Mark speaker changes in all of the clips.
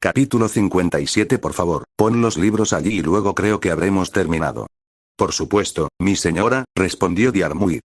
Speaker 1: Capítulo 57. Por favor, pon los libros allí y luego creo que habremos terminado. Por supuesto, mi señora, respondió Diarmuid.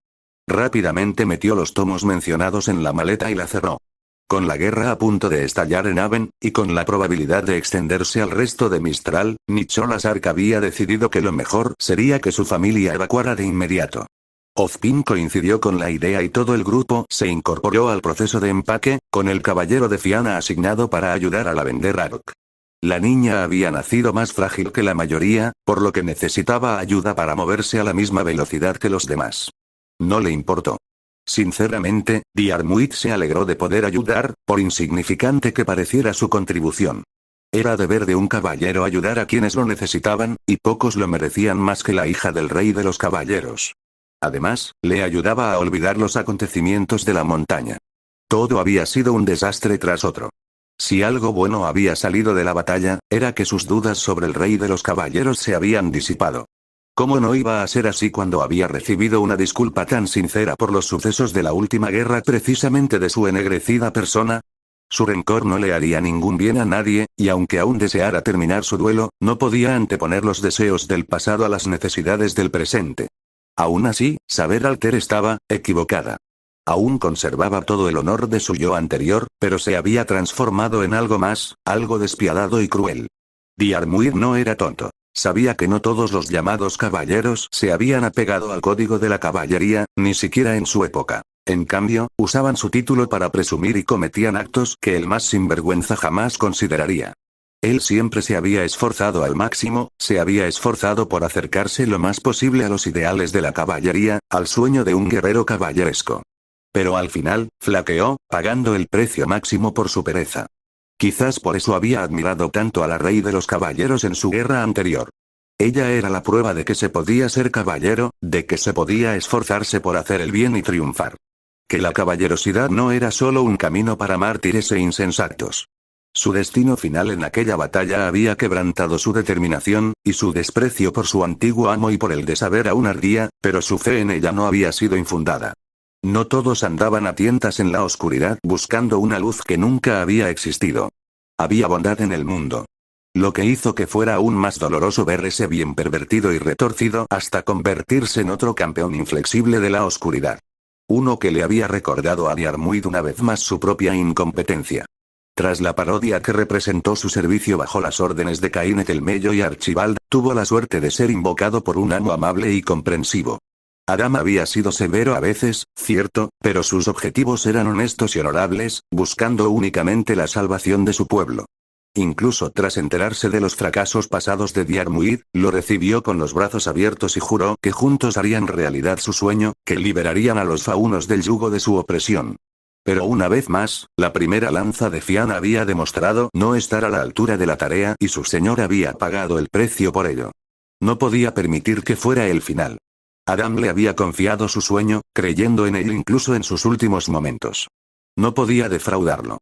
Speaker 1: Rápidamente metió los tomos mencionados en la maleta y la cerró. Con la guerra a punto de estallar en Aven, y con la probabilidad de extenderse al resto de Mistral, Nicholas Ark había decidido que lo mejor sería que su familia evacuara de inmediato. Ozpin coincidió con la idea y todo el grupo se incorporó al proceso de empaque, con el caballero de Fianna asignado para ayudar a la vender Ark. La niña había nacido más frágil que la mayoría, por lo que necesitaba ayuda para moverse a la misma velocidad que los demás. No le importó. Sinceramente, Diarmuid se alegró de poder ayudar, por insignificante que pareciera su contribución. Era deber de un caballero ayudar a quienes lo necesitaban, y pocos lo merecían más que la hija del rey de los caballeros. Además, le ayudaba a olvidar los acontecimientos de la montaña. Todo había sido un desastre tras otro. Si algo bueno había salido de la batalla, era que sus dudas sobre el rey de los caballeros se habían disipado. ¿Cómo no iba a ser así cuando había recibido una disculpa tan sincera por los sucesos de la última guerra precisamente de su ennegrecida persona? Su rencor no le haría ningún bien a nadie, y aunque aún deseara terminar su duelo, no podía anteponer los deseos del pasado a las necesidades del presente. Aún así, Saber Alter estaba equivocada. Aún conservaba todo el honor de su yo anterior, pero se había transformado en algo más, algo despiadado y cruel. Diarmuid no era tonto. Sabía que no todos los llamados caballeros se habían apegado al código de la caballería, ni siquiera en su época. En cambio, usaban su título para presumir y cometían actos que el más sinvergüenza jamás consideraría. Él siempre se había esforzado al máximo, se había esforzado por acercarse lo más posible a los ideales de la caballería, al sueño de un guerrero caballeresco. Pero al final, flaqueó, pagando el precio máximo por su pereza. Quizás por eso había admirado tanto a la rey de los caballeros en su guerra anterior. Ella era la prueba de que se podía ser caballero, de que se podía esforzarse por hacer el bien y triunfar. Que la caballerosidad no era solo un camino para mártires e insensatos. Su destino final en aquella batalla había quebrantado su determinación, y su desprecio por su antiguo amo y por el de Saber aún ardía, pero su fe en ella no había sido infundada. No todos andaban a tientas en la oscuridad buscando una luz que nunca había existido. Había bondad en el mundo. Lo que hizo que fuera aún más doloroso ver ese bien pervertido y retorcido hasta convertirse en otro campeón inflexible de la oscuridad. Uno que le había recordado a Diarmuid una vez más su propia incompetencia. Tras la parodia que representó su servicio bajo las órdenes de Caínet el Mello y Archibald, tuvo la suerte de ser invocado por un amo amable y comprensivo. Adam había sido severo a veces, cierto, pero sus objetivos eran honestos y honorables, buscando únicamente la salvación de su pueblo. Incluso tras enterarse de los fracasos pasados de Diarmuid, lo recibió con los brazos abiertos y juró que juntos harían realidad su sueño, que liberarían a los faunos del yugo de su opresión. Pero una vez más, la primera lanza de Fianna había demostrado no estar a la altura de la tarea y su señor había pagado el precio por ello. No podía permitir que fuera el final. Adam le había confiado su sueño, creyendo en él incluso en sus últimos momentos. No podía defraudarlo.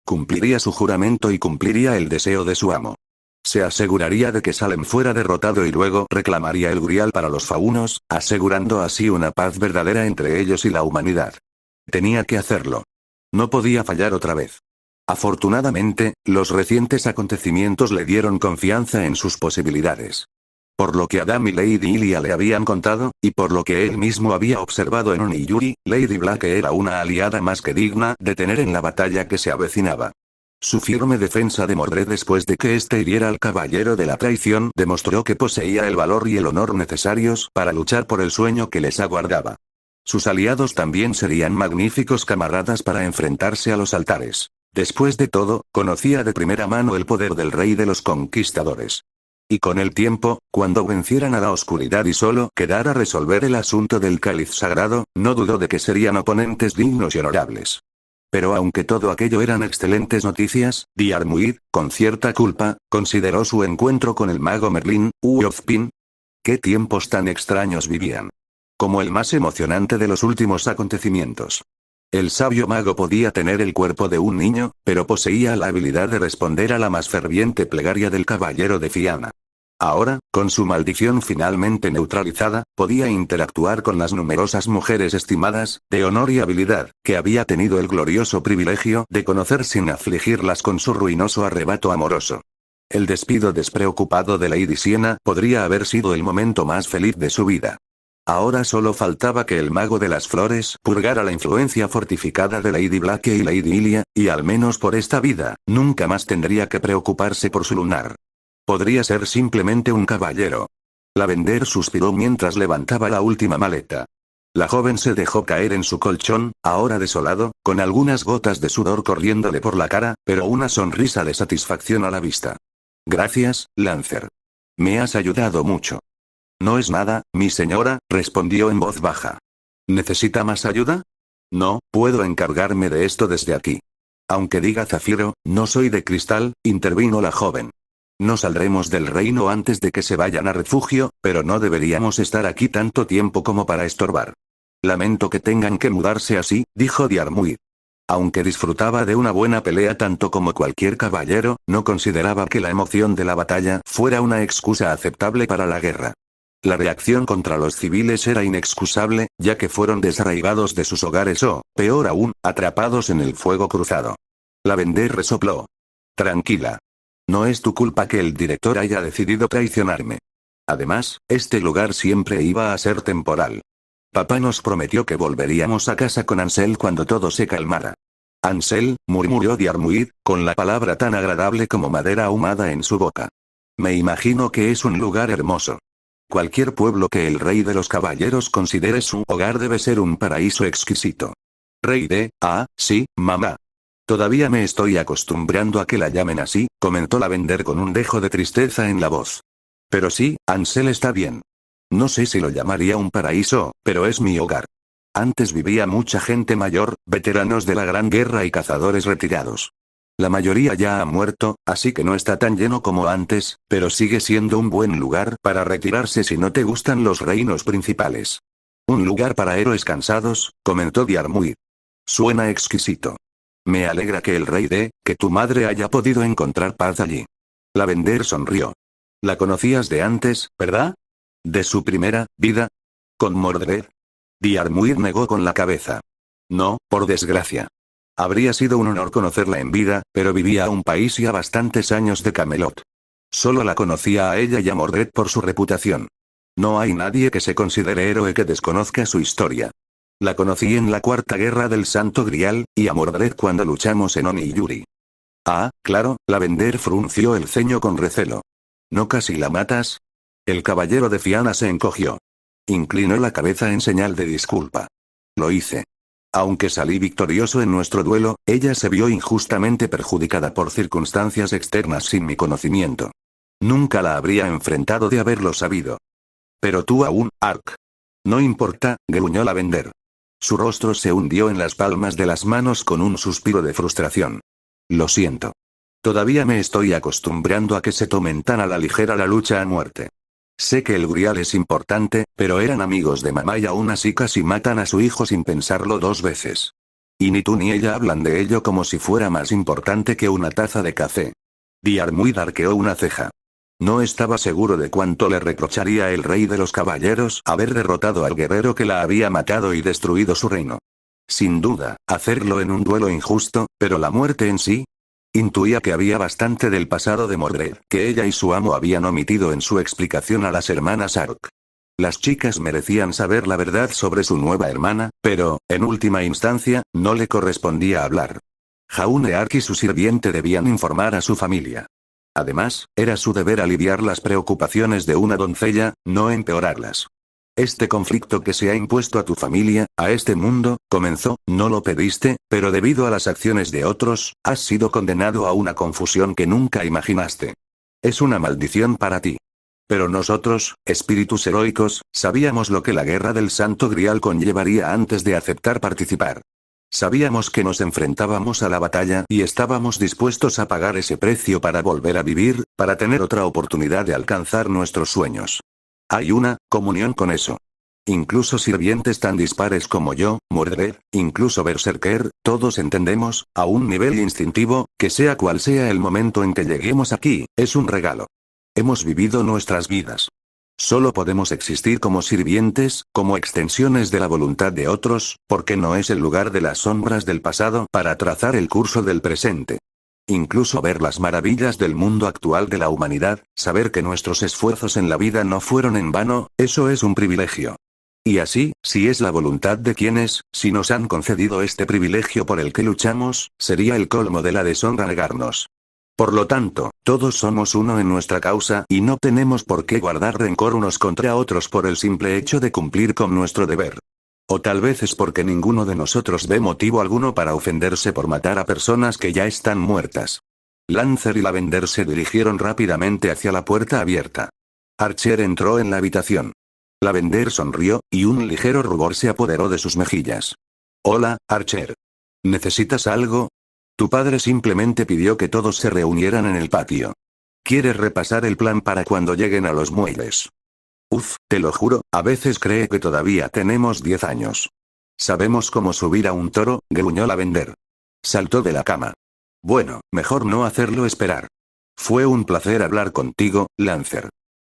Speaker 1: Cumpliría su juramento y cumpliría el deseo de su amo. Se aseguraría de que Salem fuera derrotado y luego reclamaría el Grial para los faunos, asegurando así una paz verdadera entre ellos y la humanidad. Tenía que hacerlo. No podía fallar otra vez. Afortunadamente, los recientes acontecimientos le dieron confianza en sus posibilidades. Por lo que Adam y Lady Ilia le habían contado, y por lo que él mismo había observado en Oniyuri, Lady Black era una aliada más que digna de tener en la batalla que se avecinaba. Su firme defensa de Mordred después de que éste hiriera al caballero de la traición demostró que poseía el valor y el honor necesarios para luchar por el sueño que les aguardaba. Sus aliados también serían magníficos camaradas para enfrentarse a los altares. Después de todo, conocía de primera mano el poder del rey de los conquistadores. Y con el tiempo, cuando vencieran a la oscuridad y solo quedara resolver el asunto del cáliz sagrado, no dudó de que serían oponentes dignos y honorables. Pero aunque todo aquello eran excelentes noticias, Diarmuid, con cierta culpa, consideró su encuentro con el mago Merlin, Ozpin. ¿Qué tiempos tan extraños vivían? Como el más emocionante de los últimos acontecimientos. El sabio mago podía tener el cuerpo de un niño, pero poseía la habilidad de responder a la más ferviente plegaria del caballero de Fianna. Ahora, con su maldición finalmente neutralizada, podía interactuar con las numerosas mujeres estimadas, de honor y habilidad, que había tenido el glorioso privilegio de conocer sin afligirlas con su ruinoso arrebato amoroso. El despido despreocupado de Lady Siena podría haber sido el momento más feliz de su vida. Ahora solo faltaba que el mago de las flores purgara la influencia fortificada de Lady Blake y Lady Ilia, y al menos por esta vida, nunca más tendría que preocuparse por su lunar. Podría ser simplemente un caballero. Lavender suspiró mientras levantaba la última maleta. La joven se dejó caer en su colchón, ahora desolado, con algunas gotas de sudor corriéndole por la cara, pero una sonrisa de satisfacción a la vista. Gracias, Lancer. Me has ayudado mucho. No es nada, mi señora, respondió en voz baja. ¿Necesita más ayuda? No, puedo encargarme de esto desde aquí. Aunque diga Zafiro, no soy de cristal, intervino la joven. No saldremos del reino antes de que se vayan a refugio, pero no deberíamos estar aquí tanto tiempo como para estorbar. Lamento que tengan que mudarse así, dijo Diarmuid. Aunque disfrutaba de una buena pelea tanto como cualquier caballero, no consideraba que la emoción de la batalla fuera una excusa aceptable para la guerra. La reacción contra los civiles era inexcusable, ya que fueron desarraigados de sus hogares o, peor aún, atrapados en el fuego cruzado. Lavender resopló. Tranquila. No es tu culpa que el director haya decidido traicionarme. Además, este lugar siempre iba a ser temporal. Papá nos prometió que volveríamos a casa con Ansel cuando todo se calmara. Ansel, murmuró Diarmuid, con la palabra tan agradable como madera ahumada en su boca. Me imagino que es un lugar hermoso. Cualquier pueblo que el rey de los caballeros considere su hogar debe ser un paraíso exquisito. Rey de, sí, mamá. Todavía me estoy acostumbrando a que la llamen así, comentó Lavender con un dejo de tristeza en la voz. Pero sí, Ansel está bien. No sé si lo llamaría un paraíso, pero es mi hogar. Antes vivía mucha gente mayor, veteranos de la Gran Guerra y cazadores retirados. La mayoría ya ha muerto, así que no está tan lleno como antes, pero sigue siendo un buen lugar para retirarse si no te gustan los reinos principales. Un lugar para héroes cansados, comentó Diarmuid. Suena exquisito. Me alegra que el rey que tu madre haya podido encontrar paz allí. Lavender sonrió. La conocías de antes, ¿verdad? ¿De su primera vida? ¿Con Mordred? Diarmuid negó con la cabeza. No, por desgracia. Habría sido un honor conocerla en vida, pero vivía a un país y a bastantes años de Camelot. Solo la conocía a ella y a Mordred por su reputación. No hay nadie que se considere héroe que desconozca su historia. La conocí en la Cuarta Guerra del Santo Grial, y a Mordred cuando luchamos en Oni y Yuri. Ah, claro, Lavender frunció el ceño con recelo. ¿No casi la matas? El caballero de Fianna se encogió. Inclinó la cabeza en señal de disculpa. Lo hice. Aunque salí victorioso en nuestro duelo, ella se vio injustamente perjudicada por circunstancias externas sin mi conocimiento. Nunca la habría enfrentado de haberlo sabido. Pero tú aún, Ark. No importa, gruñó Lavender. Su rostro se hundió en las palmas de las manos con un suspiro de frustración. Lo siento. Todavía me estoy acostumbrando a que se tomen tan a la ligera la lucha a muerte. Sé que el Grial es importante, pero eran amigos de mamá y aún así casi matan a su hijo sin pensarlo dos veces. Y ni tú ni ella hablan de ello como si fuera más importante que una taza de café. Diarmuid arqueó una ceja. No estaba seguro de cuánto le reprocharía el rey de los caballeros haber derrotado al guerrero que la había matado y destruido su reino. Sin duda, hacerlo en un duelo injusto, pero la muerte en sí. Intuía que había bastante del pasado de Mordred que ella y su amo habían omitido en su explicación a las hermanas Ark. Las chicas merecían saber la verdad sobre su nueva hermana, pero, en última instancia, no le correspondía hablar. Jaune Ark y su sirviente debían informar a su familia. Además, era su deber aliviar las preocupaciones de una doncella, no empeorarlas. Este conflicto que se ha impuesto a tu familia, a este mundo, comenzó, no lo pediste, pero debido a las acciones de otros, has sido condenado a una confusión que nunca imaginaste. Es una maldición para ti. Pero nosotros, espíritus heroicos, sabíamos lo que la guerra del Santo Grial conllevaría antes de aceptar participar. Sabíamos que nos enfrentábamos a la batalla y estábamos dispuestos a pagar ese precio para volver a vivir, para tener otra oportunidad de alcanzar nuestros sueños. Hay una comunión con eso. Incluso sirvientes tan dispares como yo, Mordred, incluso Berserker, todos entendemos, a un nivel instintivo, que sea cual sea el momento en que lleguemos aquí, es un regalo. Hemos vivido nuestras vidas. Solo podemos existir como sirvientes, como extensiones de la voluntad de otros, porque no es el lugar de las sombras del pasado para trazar el curso del presente. Incluso ver las maravillas del mundo actual de la humanidad, saber que nuestros esfuerzos en la vida no fueron en vano, eso es un privilegio. Y así, si es la voluntad de quienes, si nos han concedido este privilegio por el que luchamos, sería el colmo de la deshonra negarnos. Por lo tanto, todos somos uno en nuestra causa y no tenemos por qué guardar rencor unos contra otros por el simple hecho de cumplir con nuestro deber. O tal vez es porque ninguno de nosotros ve motivo alguno para ofenderse por matar a personas que ya están muertas. Lancer y Lavender se dirigieron rápidamente hacia la puerta abierta. Archer entró en la habitación. Lavender sonrió, y un ligero rubor se apoderó de sus mejillas. Hola, Archer. ¿Necesitas algo? Tu padre simplemente pidió que todos se reunieran en el patio. ¿Quieres repasar el plan para cuando lleguen a los muelles? Uf, te lo juro, a veces cree que todavía tenemos 10 años. Sabemos cómo subir a un toro, gruñó Lavender. Saltó de la cama. Bueno, mejor no hacerlo esperar. Fue un placer hablar contigo, Lancer.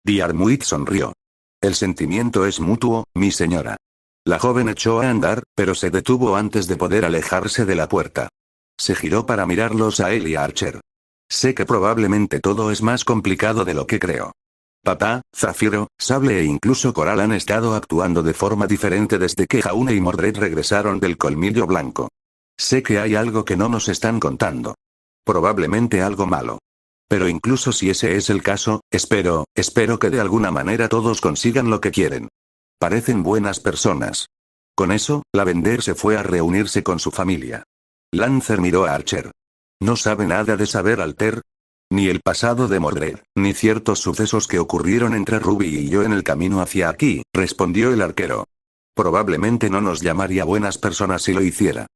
Speaker 1: Diarmuid sonrió. El sentimiento es mutuo, mi señora. La joven echó a andar, pero se detuvo antes de poder alejarse de la puerta. Se giró para mirarlos a él y a Archer. Sé que probablemente todo es más complicado de lo que creo. Papá, Zafiro, Sable e incluso Coral han estado actuando de forma diferente desde que Jaune y Mordred regresaron del Colmillo Blanco. Sé que hay algo que no nos están contando. Probablemente algo malo. Pero incluso si ese es el caso, espero que de alguna manera todos consigan lo que quieren. Parecen buenas personas. Con eso, Lavender se fue a reunirse con su familia. Lancer miró a Archer. ¿No sabe nada de saber Alter? Ni el pasado de Mordred, ni ciertos sucesos que ocurrieron entre Ruby y yo en el camino hacia aquí, respondió el arquero. Probablemente no nos llamaría buenas personas si lo hiciera.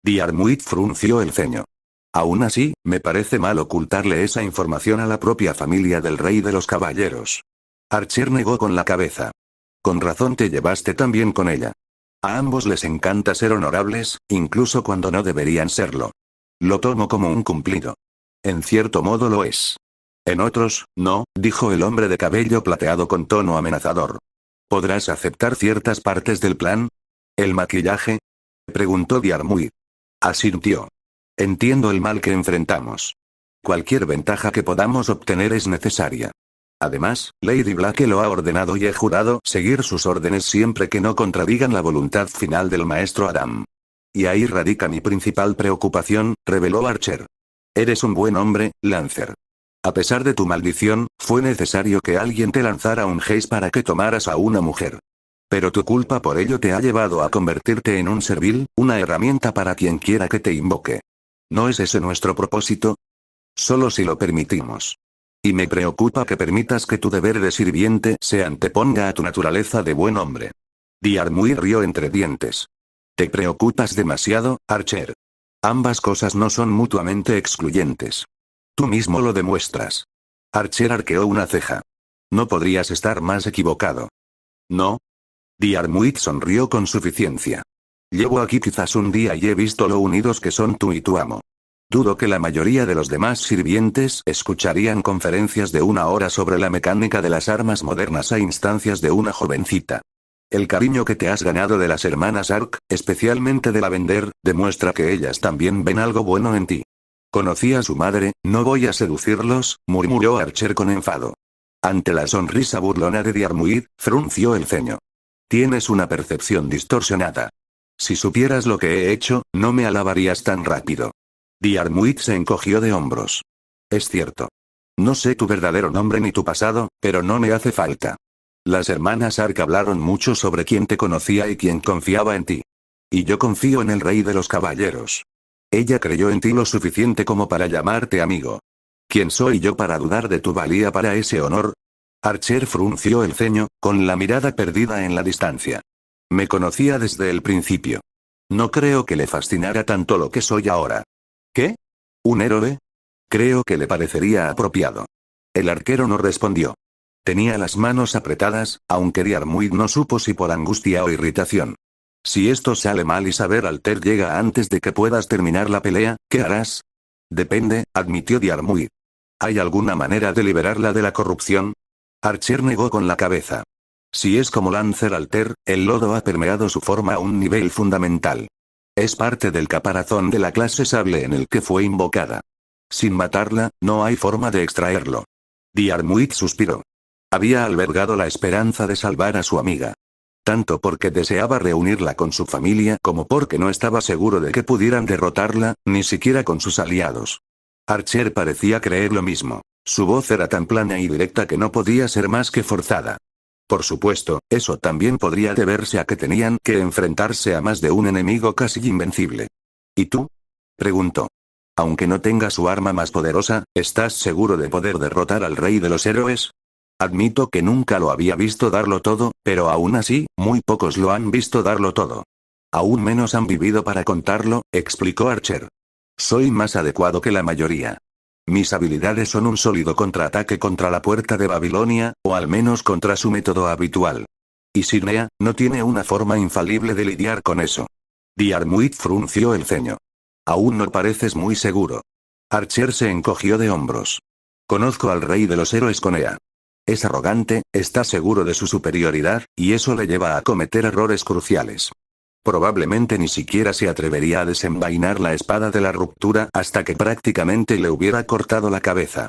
Speaker 1: Diarmuid frunció el ceño. Aún así, me parece mal ocultarle esa información a la propia familia del Rey de los Caballeros. Archer negó con la cabeza. Con razón te llevaste tan bien con ella. A ambos les encanta ser honorables, incluso cuando no deberían serlo. Lo tomo como un cumplido. En cierto modo lo es. En otros, no, dijo el hombre de cabello plateado con tono amenazador. ¿Podrás aceptar ciertas partes del plan? ¿El maquillaje? Preguntó Diarmuid. Asintió. Entiendo el mal que enfrentamos. Cualquier ventaja que podamos obtener es necesaria. Además, Lady Blake lo ha ordenado y he jurado seguir sus órdenes siempre que no contradigan la voluntad final del maestro Adam. Y ahí radica mi principal preocupación, reveló Archer. Eres un buen hombre, Lancer. A pesar de tu maldición, fue necesario que alguien te lanzara un haze para que tomaras a una mujer. Pero tu culpa por ello te ha llevado a convertirte en un servil, una herramienta para quien quiera que te invoque. ¿No es ese nuestro propósito? Solo si lo permitimos. Y me preocupa que permitas que tu deber de sirviente se anteponga a tu naturaleza de buen hombre. Diarmuid rió entre dientes. Te preocupas demasiado, Archer. Ambas cosas no son mutuamente excluyentes. Tú mismo lo demuestras. Archer arqueó una ceja. No podrías estar más equivocado. ¿No? Diarmuid sonrió con suficiencia. Llevo aquí quizás un día y he visto lo unidos que son tú y tu amo. Dudo que la mayoría de los demás sirvientes escucharían conferencias de 1 hora sobre la mecánica de las armas modernas a instancias de una jovencita. El cariño que te has ganado de las hermanas Ark, especialmente de Lavender, demuestra que ellas también ven algo bueno en ti. Conocí a su madre, no voy a seducirlos, murmuró Archer con enfado. Ante la sonrisa burlona de Diarmuid, frunció el ceño. Tienes una percepción distorsionada. Si supieras lo que he hecho, no me alabarías tan rápido. Diarmuid se encogió de hombros. Es cierto. No sé tu verdadero nombre ni tu pasado, pero no me hace falta. Las hermanas Ark hablaron mucho sobre quién te conocía y quién confiaba en ti. Y yo confío en el Rey de los Caballeros. Ella creyó en ti lo suficiente como para llamarte amigo. ¿Quién soy yo para dudar de tu valía para ese honor? Archer frunció el ceño, con la mirada perdida en la distancia. Me conocía desde el principio. No creo que le fascinara tanto lo que soy ahora. ¿Qué? ¿Un héroe? Creo que le parecería apropiado. El arquero no respondió. Tenía las manos apretadas, aunque Diarmuid no supo si por angustia o irritación. Si esto sale mal y saber Alter llega antes de que puedas terminar la pelea, ¿qué harás? Depende, admitió Diarmuid. ¿Hay alguna manera de liberarla de la corrupción? Archer negó con la cabeza. Si es como Lancer Alter, el lodo ha permeado su forma a un nivel fundamental. Es parte del caparazón de la clase sable en el que fue invocada. Sin matarla, no hay forma de extraerlo. Diarmuid suspiró. Había albergado la esperanza de salvar a su amiga. Tanto porque deseaba reunirla con su familia como porque no estaba seguro de que pudieran derrotarla, ni siquiera con sus aliados. Archer parecía creer lo mismo. Su voz era tan plana y directa que no podía ser más que forzada. Por supuesto, eso también podría deberse a que tenían que enfrentarse a más de un enemigo casi invencible. ¿Y tú? Preguntó. Aunque no tenga su arma más poderosa, ¿estás seguro de poder derrotar al rey de los héroes? Admito que nunca lo había visto darlo todo, pero aún así, muy pocos lo han visto darlo todo. Aún menos han vivido para contarlo, explicó Archer. Soy más adecuado que la mayoría. Mis habilidades son un sólido contraataque contra la puerta de Babilonia, o al menos contra su método habitual. Y Signea, no tiene una forma infalible de lidiar con eso. Diarmuid frunció el ceño. Aún no pareces muy seguro. Archer se encogió de hombros. Conozco al rey de los héroes Conea. Es arrogante, está seguro de su superioridad, y eso le lleva a cometer errores cruciales. Probablemente ni siquiera se atrevería a desenvainar la espada de la ruptura hasta que prácticamente le hubiera cortado la cabeza.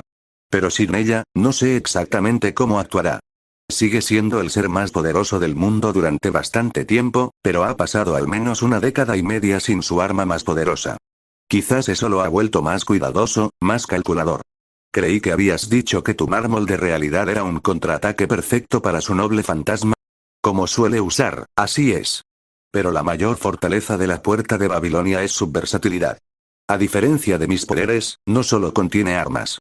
Speaker 1: Pero sin ella, no sé exactamente cómo actuará. Sigue siendo el ser más poderoso del mundo durante bastante tiempo, pero ha pasado al menos una década y media sin su arma más poderosa. Quizás eso lo ha vuelto más cuidadoso, más calculador. Creí que habías dicho que tu mármol de realidad era un contraataque perfecto para su noble fantasma. Como suele usar, así es. Pero la mayor fortaleza de la puerta de Babilonia es su versatilidad. A diferencia de mis poderes, no solo contiene armas.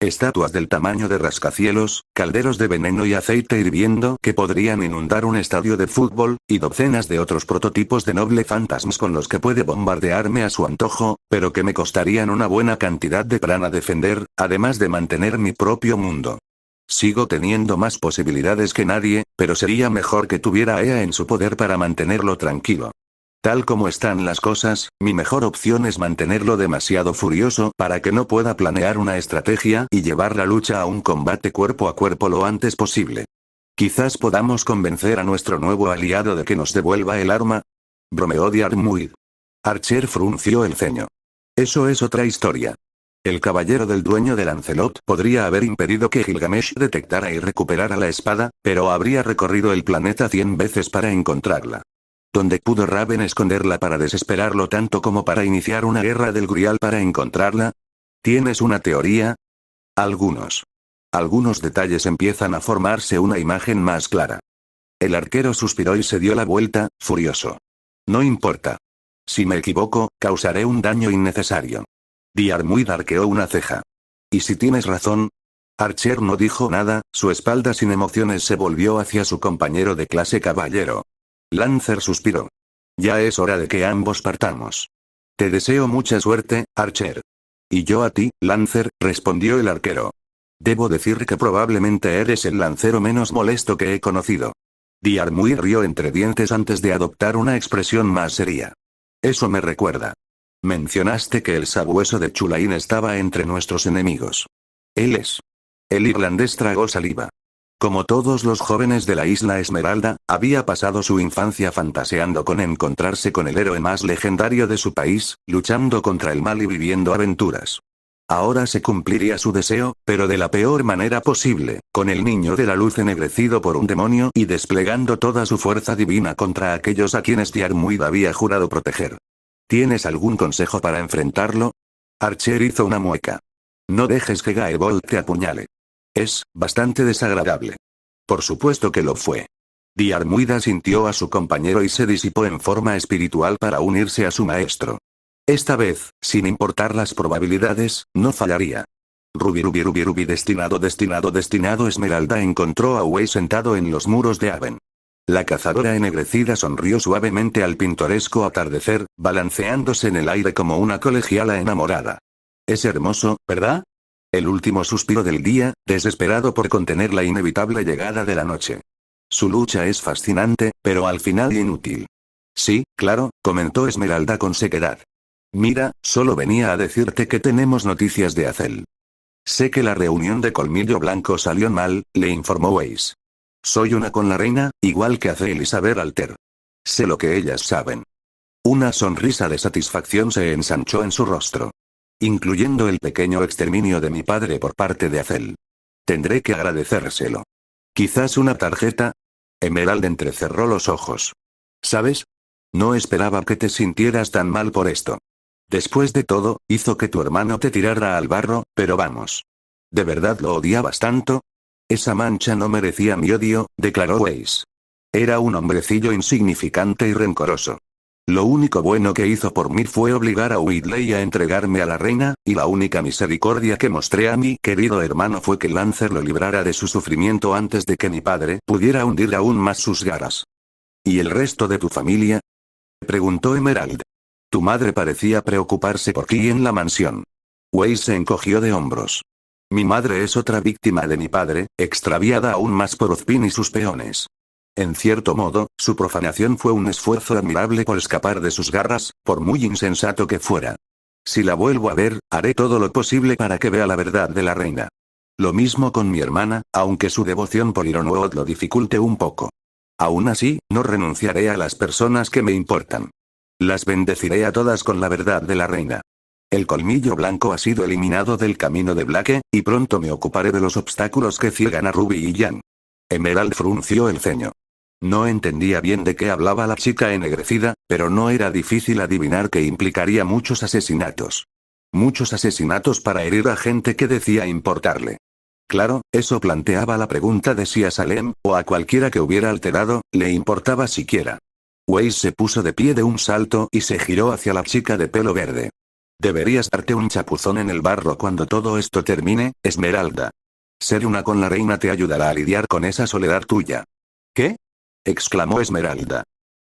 Speaker 1: Estatuas del tamaño de rascacielos, calderos de veneno y aceite hirviendo que podrían inundar un estadio de fútbol, y docenas de otros prototipos de noble fantasmas con los que puede bombardearme a su antojo, pero que me costarían una buena cantidad de prana defender, además de mantener mi propio mundo. Sigo teniendo más posibilidades que nadie, pero sería mejor que tuviera a Ea en su poder para mantenerlo tranquilo. Tal como están las cosas, mi mejor opción es mantenerlo demasiado furioso para que no pueda planear una estrategia y llevar la lucha a un combate cuerpo a cuerpo lo antes posible. Quizás podamos convencer a nuestro nuevo aliado de que nos devuelva el arma. Bromeó Diarmuid. Archer frunció el ceño. Eso es otra historia. El caballero del dueño de Lancelot podría haber impedido que Gilgamesh detectara y recuperara la espada, pero habría recorrido el planeta 100 veces para encontrarla. ¿Dónde pudo Raven esconderla para desesperarlo tanto como para iniciar una guerra del Grial para encontrarla? ¿Tienes una teoría? Algunos. Algunos detalles empiezan a formarse una imagen más clara. El arquero suspiró y se dio la vuelta, furioso. No importa. Si me equivoco, causaré un daño innecesario. Diarmuid arqueó una ceja. ¿Y si tienes razón? Archer no dijo nada, su espalda sin emociones se volvió hacia su compañero de clase caballero. Lancer suspiró. Ya es hora de que ambos partamos. Te deseo mucha suerte, Archer. Y yo a ti, Lancer, respondió el arquero. Debo decir que probablemente eres el lancero menos molesto que he conocido. Diarmuid rió entre dientes antes de adoptar una expresión más seria. Eso me recuerda. Mencionaste que el sabueso de Chulain estaba entre nuestros enemigos. Él es. El irlandés tragó saliva. Como todos los jóvenes de la isla Esmeralda, había pasado su infancia fantaseando con encontrarse con el héroe más legendario de su país, luchando contra el mal y viviendo aventuras. Ahora se cumpliría su deseo, pero de la peor manera posible, con el niño de la luz ennegrecido por un demonio y desplegando toda su fuerza divina contra aquellos a quienes Diarmuid había jurado proteger. ¿Tienes algún consejo para enfrentarlo? Archer hizo una mueca. No dejes que Gaevold te apuñale. Es bastante desagradable. Por supuesto que lo fue. Diarmuid asintió a su compañero y se disipó en forma espiritual para unirse a su maestro. Esta vez, sin importar las probabilidades, no fallaría. Ruby destinado. Esmeralda encontró a Wei sentado en los muros de Aven. La cazadora ennegrecida sonrió suavemente al pintoresco atardecer, balanceándose en el aire como una colegiala enamorada. Es hermoso, ¿verdad? El último suspiro del día, desesperado por contener la inevitable llegada de la noche. Su lucha es fascinante, pero al final inútil. Sí, claro, comentó Esmeralda con sequedad. Mira, solo venía a decirte que tenemos noticias de Azel. Sé que la reunión de Colmillo Blanco salió mal, le informó Weiss. Soy una con la reina, igual que hace Elizabeth Alter. Sé lo que ellas saben. Una sonrisa de satisfacción se ensanchó en su rostro. Incluyendo el pequeño exterminio de mi padre por parte de Azel. Tendré que agradecérselo. Quizás una tarjeta. Emerald entrecerró los ojos. ¿Sabes? No esperaba que te sintieras tan mal por esto. Después de todo, hizo que tu hermano te tirara al barro, pero vamos. ¿De verdad lo odiabas tanto? Esa mancha no merecía mi odio, declaró Weiss. Era un hombrecillo insignificante y rencoroso. Lo único bueno que hizo por mí fue obligar a Whitley a entregarme a la reina, y la única misericordia que mostré a mi querido hermano fue que Lancer lo librara de su sufrimiento antes de que mi padre pudiera hundir aún más sus garras. ¿Y el resto de tu familia? Preguntó Emerald. Tu madre parecía preocuparse por ti en la mansión. Weiss se encogió de hombros. Mi madre es otra víctima de mi padre, extraviada aún más por Ozpin y sus peones. En cierto modo, su profanación fue un esfuerzo admirable por escapar de sus garras, por muy insensato que fuera. Si la vuelvo a ver, haré todo lo posible para que vea la verdad de la reina. Lo mismo con mi hermana, aunque su devoción por Ironwood lo dificulte un poco. Aún así, no renunciaré a las personas que me importan. Las bendeciré a todas con la verdad de la reina. El colmillo blanco ha sido eliminado del camino de Blake, y pronto me ocuparé de los obstáculos que ciegan a Ruby y Jan. Emerald frunció el ceño. No entendía bien de qué hablaba la chica ennegrecida, pero no era difícil adivinar que implicaría muchos asesinatos. Muchos asesinatos para herir a gente que decía importarle. Claro, eso planteaba la pregunta de si a Salem, o a cualquiera que hubiera alterado, le importaba siquiera. Weiss se puso de pie de un salto y se giró hacia la chica de pelo verde. Deberías darte un chapuzón en el barro cuando todo esto termine, Esmeralda. Ser una con la reina te ayudará a lidiar con esa soledad tuya. ¿Qué? Exclamó Esmeralda.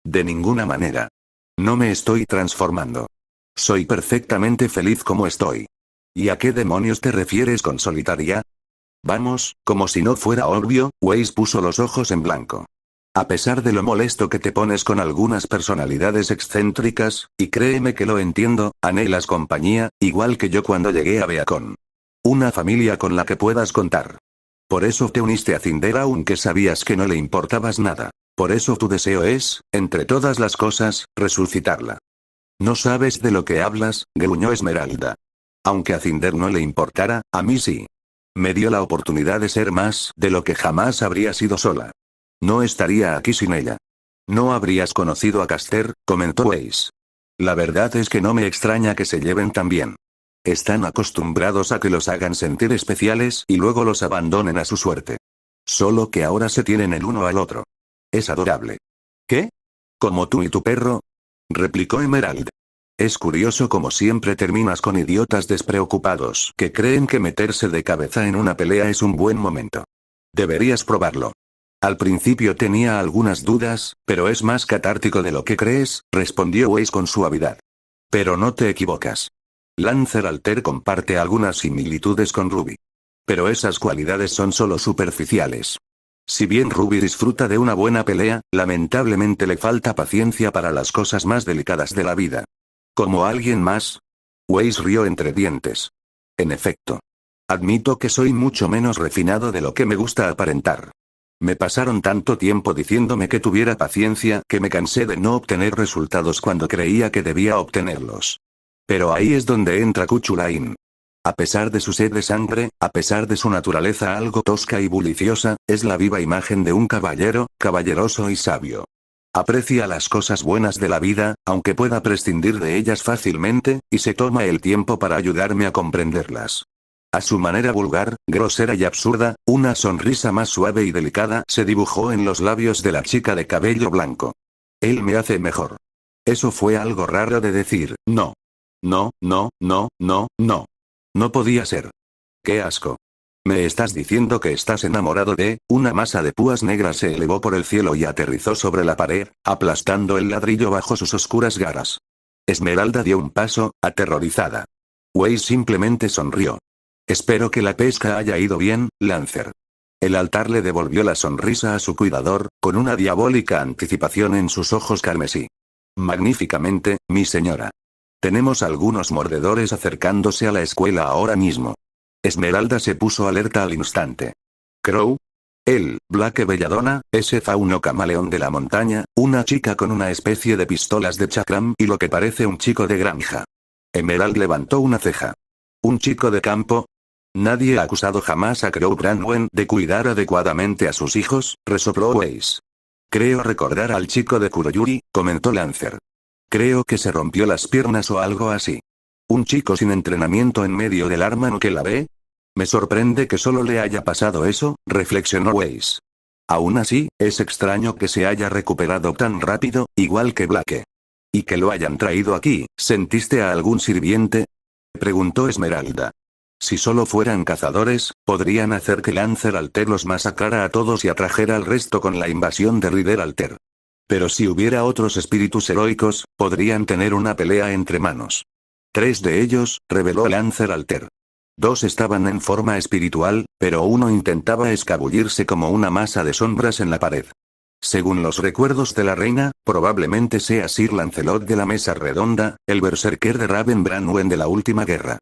Speaker 1: De ninguna manera. No me estoy transformando. Soy perfectamente feliz como estoy. ¿Y a qué demonios te refieres con solitaria? Vamos, como si no fuera obvio, Weiss puso los ojos en blanco. A pesar de lo molesto que te pones con algunas personalidades excéntricas, y créeme que lo entiendo, anhelas compañía, igual que yo cuando llegué a Beacon. Una familia con la que puedas contar. Por eso te uniste a Cinder aunque sabías que no le importabas nada. Por eso tu deseo es, entre todas las cosas, resucitarla. No sabes de lo que hablas, gruñó Esmeralda. Aunque a Cinder no le importara, a mí sí. Me dio la oportunidad de ser más de lo que jamás habría sido sola. No estaría aquí sin ella. No habrías conocido a Caster, comentó Weiss. La verdad es que no me extraña que se lleven tan bien. Están acostumbrados a que los hagan sentir especiales y luego los abandonen a su suerte. Solo que ahora se tienen el uno al otro. Es adorable. ¿Qué? ¿Como tú y tu perro? Replicó Emerald. Es curioso como siempre terminas con idiotas despreocupados que creen que meterse de cabeza en una pelea es un buen momento. Deberías probarlo. Al principio tenía algunas dudas, pero es más catártico de lo que crees, respondió Weiss con suavidad. Pero no te equivocas. Lancer Alter comparte algunas similitudes con Ruby. Pero esas cualidades son solo superficiales. Si bien Ruby disfruta de una buena pelea, lamentablemente le falta paciencia para las cosas más delicadas de la vida. ¿Como alguien más? Weiss rió entre dientes. En efecto. Admito que soy mucho menos refinado de lo que me gusta aparentar. Me pasaron tanto tiempo diciéndome que tuviera paciencia que me cansé de no obtener resultados cuando creía que debía obtenerlos. Pero ahí es donde entra Kuchulain. A pesar de su sed de sangre, a pesar de su naturaleza algo tosca y bulliciosa, es la viva imagen de un caballero, caballeroso y sabio. Aprecia las cosas buenas de la vida, aunque pueda prescindir de ellas fácilmente, y se toma el tiempo para ayudarme a comprenderlas. A su manera vulgar, grosera y absurda, una sonrisa más suave y delicada se dibujó en los labios de la chica de cabello blanco. Él me hace mejor. Eso fue algo raro de decir, no. No, no, no, no, no. No podía ser. ¡Qué asco! ¿Me estás diciendo que estás enamorado de...? Una masa de púas negras se elevó por el cielo y aterrizó sobre la pared, aplastando el ladrillo bajo sus oscuras garras. Esmeralda dio un paso, aterrorizada. Weiss simplemente sonrió. Espero que la pesca haya ido bien, Lancer. El altar le devolvió la sonrisa a su cuidador, con una diabólica anticipación en sus ojos carmesí. Magníficamente, mi señora. Tenemos algunos mordedores acercándose a la escuela ahora mismo. Esmeralda se puso alerta al instante. Crow. Él, Blake Belladonna, ese fauno camaleón de la montaña, una chica con una especie de pistolas de chakram y lo que parece un chico de granja. Emerald levantó una ceja. ¿Un chico de campo? Nadie ha acusado jamás a Crow Branwen de cuidar adecuadamente a sus hijos, resopló Weiss. Creo recordar al chico de Kuroyuri, comentó Lancer. Creo que se rompió las piernas o algo así. ¿Un chico sin entrenamiento en medio del arma no que la ve? Me sorprende que solo le haya pasado eso, reflexionó Weiss. Aún así, es extraño que se haya recuperado tan rápido, igual que Blake. Y que lo hayan traído aquí. ¿Sentiste a algún sirviente? Preguntó Esmeralda. Si solo fueran cazadores, podrían hacer que Lancer Alter los masacrara a todos y atrajera al resto con la invasión de Rider Alter. Pero si hubiera otros espíritus heroicos, podrían tener una pelea entre manos. 3 de ellos, reveló Lancer Alter. 2 estaban en forma espiritual, pero uno intentaba escabullirse como una masa de sombras en la pared. Según los recuerdos de la reina, probablemente sea Sir Lancelot de la Mesa Redonda, el berserker de Raven Branwen de la última guerra.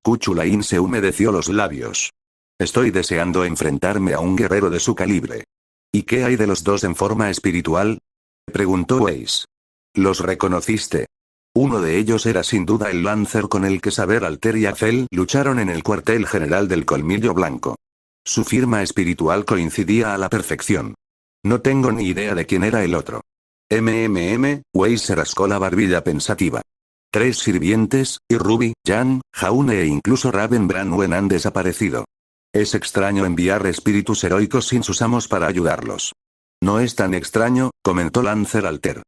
Speaker 1: Kuchulain se humedeció los labios. Estoy deseando enfrentarme a un guerrero de su calibre. ¿Y qué hay de los 2 en forma espiritual? Preguntó Weiss. ¿Los reconociste? Uno de ellos era sin duda el Lancer con el que Saber Alter y Azel lucharon en el cuartel general del Colmillo Blanco. Su firma espiritual coincidía a la perfección. No tengo ni idea de quién era el otro. Weiss se rascó la barbilla pensativa. 3 sirvientes, y Ruby, Jan, Jaune e incluso Raven Branwen han desaparecido. Es extraño enviar espíritus heroicos sin sus amos para ayudarlos. No es tan extraño, comentó Lancer Alter.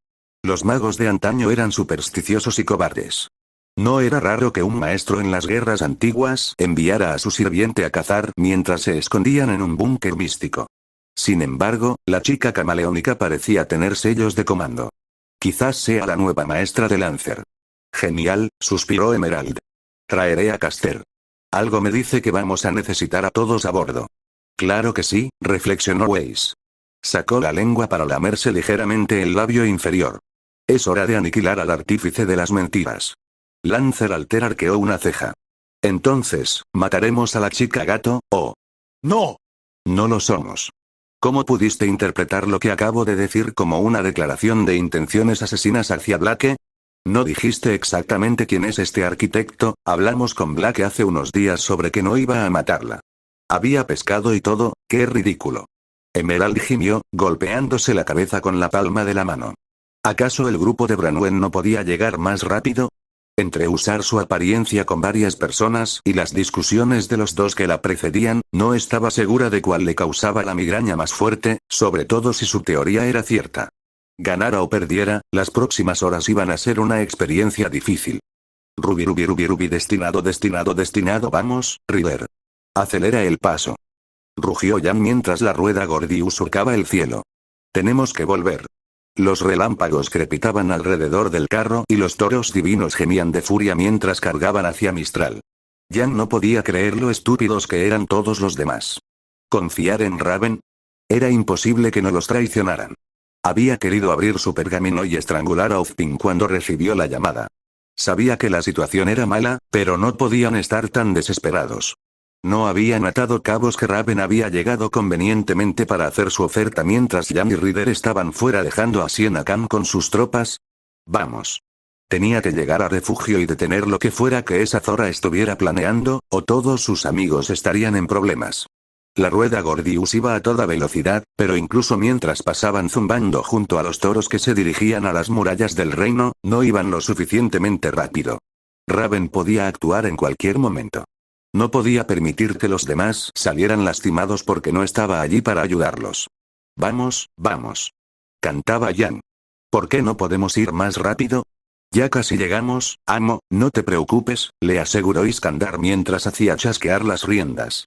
Speaker 1: Los magos de antaño eran supersticiosos y cobardes. No era raro que un maestro en las guerras antiguas enviara a su sirviente a cazar mientras se escondían en un búnker místico. Sin embargo, la chica camaleónica parecía tener sellos de comando. Quizás sea la nueva maestra de Lancer. Genial, suspiró Emerald. Traeré a Caster. Algo me dice que vamos a necesitar a todos a bordo. Claro que sí, reflexionó Weiss. Sacó la lengua para lamerse ligeramente el labio inferior. Es hora de aniquilar al artífice de las mentiras. Lancer Alter arqueó una ceja. Entonces, ¿mataremos a la chica gato, o...? ¡No! No lo somos. ¿Cómo pudiste interpretar lo que acabo de decir como una declaración de intenciones asesinas hacia Blake? ¿No dijiste exactamente quién es este arquitecto? Hablamos con Blake hace unos días sobre que no iba a matarla. Había pescado y todo, qué ridículo. Emerald gimió, golpeándose la cabeza con la palma de la mano. ¿Acaso el grupo de Branwen no podía llegar más rápido? Entre usar su apariencia con varias personas y las discusiones de los 2 que la precedían, no estaba segura de cuál le causaba la migraña más fuerte, sobre todo si su teoría era cierta. Ganara o perdiera, las próximas horas iban a ser una experiencia difícil. Ruby, destinado, vamos, River. Acelera el paso. Rugió Jan mientras la rueda Gordius surcaba el cielo. Tenemos que volver. Los relámpagos crepitaban alrededor del carro y los toros divinos gemían de furia mientras cargaban hacia Mistral. Jan no podía creer lo estúpidos que eran todos los demás. ¿Confiar en Raven? Era imposible que no los traicionaran. Había querido abrir su pergamino y estrangular a Ozpin cuando recibió la llamada. Sabía que la situación era mala, pero no podían estar tan desesperados. No habían atado cabos que Raven había llegado convenientemente para hacer su oferta mientras Jan y Ryder estaban fuera dejando a Sienna Khan con sus tropas. Vamos. Tenía que llegar a refugio y detener lo que fuera que esa zorra estuviera planeando, o todos sus amigos estarían en problemas. La rueda Gordius iba a toda velocidad, pero incluso mientras pasaban zumbando junto a los toros que se dirigían a las murallas del reino, no iban lo suficientemente rápido. Raven podía actuar en cualquier momento. No podía permitir que los demás salieran lastimados porque no estaba allí para ayudarlos. Vamos, vamos. Cantaba Jan. ¿Por qué no podemos ir más rápido? Ya casi llegamos, amo, no te preocupes, le aseguró Iskandar mientras hacía chasquear las riendas.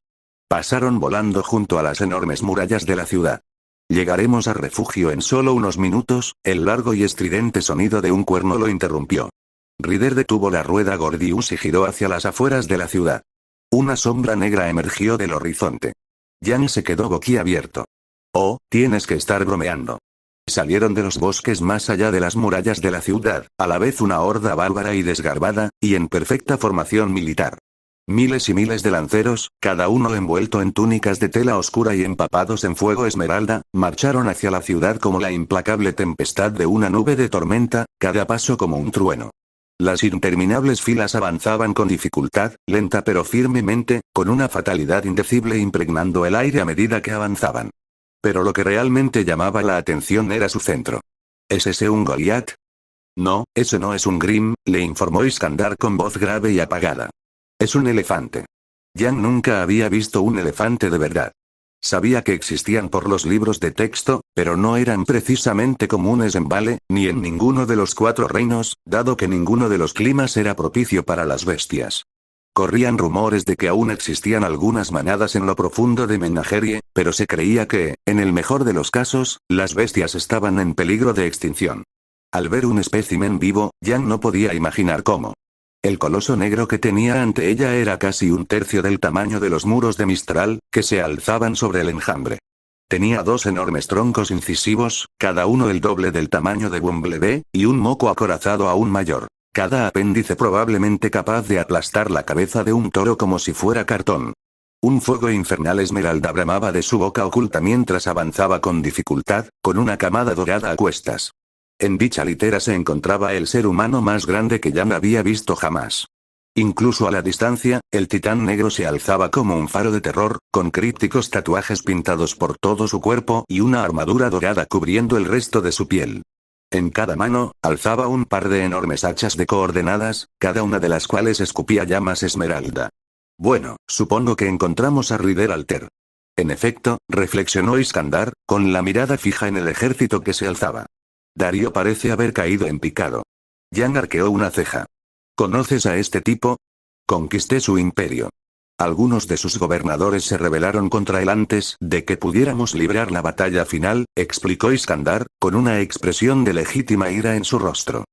Speaker 1: Pasaron volando junto a las enormes murallas de la ciudad. Llegaremos a refugio en solo unos minutos, el largo y estridente sonido de un cuerno lo interrumpió. Ryder detuvo la rueda Gordius y giró hacia las afueras de la ciudad. Una sombra negra emergió del horizonte. Jan se quedó boquiabierto. Oh, tienes que estar bromeando. Salieron de los bosques más allá de las murallas de la ciudad, a la vez una horda bárbara y desgarbada, y en perfecta formación militar. Miles y miles de lanceros, cada uno envuelto en túnicas de tela oscura y empapados en fuego esmeralda, marcharon hacia la ciudad como la implacable tempestad de una nube de tormenta, cada paso como un trueno. Las interminables filas avanzaban con dificultad, lenta pero firmemente, con una fatalidad indecible impregnando el aire a medida que avanzaban. Pero lo que realmente llamaba la atención era su centro. ¿Es ese un Goliat? No, ese no es un Grim, le informó Iskandar con voz grave y apagada. Es un elefante. Yang nunca había visto un elefante de verdad. Sabía que existían por los libros de texto, pero no eran precisamente comunes en Vale, ni en ninguno de los 4 reinos, dado que ninguno de los climas era propicio para las bestias. Corrían rumores de que aún existían algunas manadas en lo profundo de Menagerie, pero se creía que, en el mejor de los casos, las bestias estaban en peligro de extinción. Al ver un espécimen vivo, Yang no podía imaginar cómo. El coloso negro que tenía ante ella era casi un tercio del tamaño de los muros de Mistral, que se alzaban sobre el enjambre. Tenía 2 enormes troncos incisivos, cada uno el doble del tamaño de Bumblebee, y un moco acorazado aún mayor. Cada apéndice probablemente capaz de aplastar la cabeza de un toro como si fuera cartón. Un fuego infernal esmeralda bramaba de su boca oculta mientras avanzaba con dificultad, con una camada dorada a cuestas. En dicha litera se encontraba el ser humano más grande que Yang había visto jamás. Incluso a la distancia, el titán negro se alzaba como un faro de terror, con crípticos tatuajes pintados por todo su cuerpo y una armadura dorada cubriendo el resto de su piel. En cada mano, alzaba un par de enormes hachas de coordenadas, cada una de las cuales escupía llamas esmeralda. Bueno, supongo que encontramos a Rider Alter. En efecto, reflexionó Iskandar, con la mirada fija en el ejército que se alzaba. Darío parece haber caído en picado. Yang arqueó una ceja. ¿Conoces a este tipo? Conquisté su imperio. Algunos de sus gobernadores se rebelaron contra él antes de que pudiéramos librar la batalla final, explicó Iskandar, con una expresión de legítima ira en su rostro.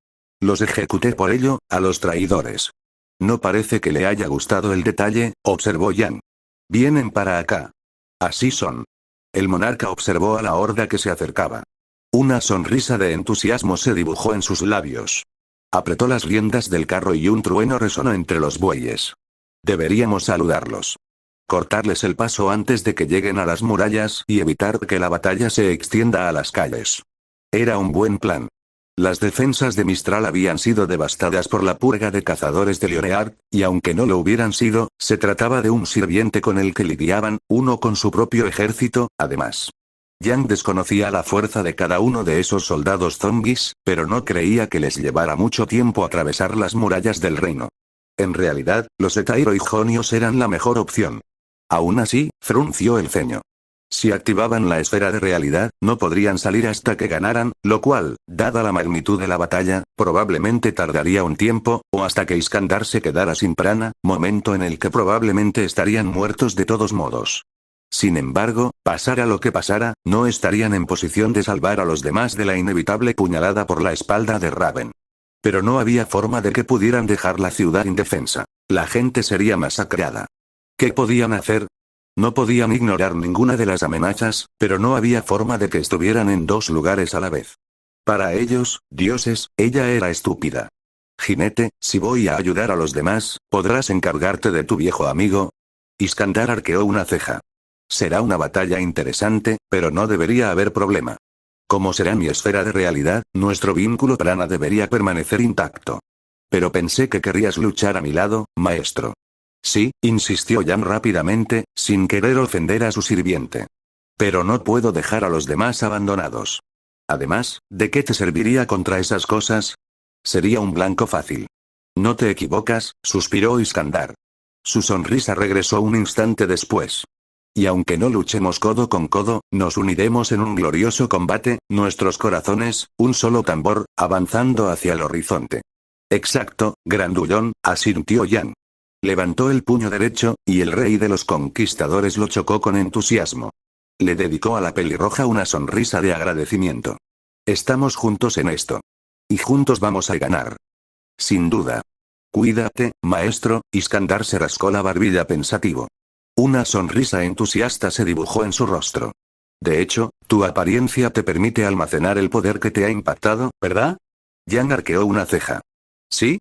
Speaker 1: Los ejecuté por ello, a los traidores. No parece que le haya gustado el detalle, observó Yang. Vienen para acá. Así son. El monarca observó a la horda que se acercaba. Una sonrisa de entusiasmo se dibujó en sus labios. Apretó las riendas del carro y un trueno resonó entre los bueyes. Deberíamos saludarlos. Cortarles el paso antes de que lleguen a las murallas y evitar que la batalla se extienda a las calles. Era un buen plan. Las defensas de Mistral habían sido devastadas por la purga de cazadores de Lioreard, y aunque no lo hubieran sido, se trataba de un sirviente con el que lidiaban, uno con su propio ejército, además. Yang desconocía la fuerza de cada uno de esos soldados zombies, pero no creía que les llevara mucho tiempo atravesar las murallas del reino. En realidad, los Etairo y Jonios eran la mejor opción. Aún así, frunció el ceño. Si activaban la esfera de realidad, no podrían salir hasta que ganaran, lo cual, dada la magnitud de la batalla, probablemente tardaría un tiempo, o hasta que Iskandar se quedara sin prana, momento en el que probablemente estarían muertos de todos modos. Sin embargo, pasara lo que pasara, no estarían en posición de salvar a los demás de la inevitable puñalada por la espalda de Raven. Pero no había forma de que pudieran dejar la ciudad indefensa. La gente sería masacrada. ¿Qué podían hacer? No podían ignorar ninguna de las amenazas, pero no había forma de que estuvieran en 2 lugares a la vez. Para ellos, dioses, ella era estúpida. Jinete, si voy a ayudar a los demás, ¿podrás encargarte de tu viejo amigo? Iskandar arqueó una ceja. Será una batalla interesante, pero no debería haber problema. Como será mi esfera de realidad, nuestro vínculo prana debería permanecer intacto. Pero pensé que querrías luchar a mi lado, maestro. Sí, insistió Yang rápidamente, sin querer ofender a su sirviente. Pero no puedo dejar a los demás abandonados. Además, ¿de qué te serviría contra esas cosas? Sería un blanco fácil. No te equivocas, suspiró Iskandar. Su sonrisa regresó un instante después. Y aunque no luchemos codo con codo, nos uniremos en un glorioso combate, nuestros corazones, un solo tambor, avanzando hacia el horizonte. Exacto, grandullón, asintió Yang. Levantó el puño derecho, y el rey de los conquistadores lo chocó con entusiasmo. Le dedicó a la pelirroja una sonrisa de agradecimiento. Estamos juntos en esto. Y juntos vamos a ganar. Sin duda. Cuídate, maestro, Iskandar se rascó la barbilla pensativo. Una sonrisa entusiasta se dibujó en su rostro. De hecho, tu apariencia te permite almacenar el poder que te ha impactado, ¿verdad? Yang arqueó una ceja. ¿Sí?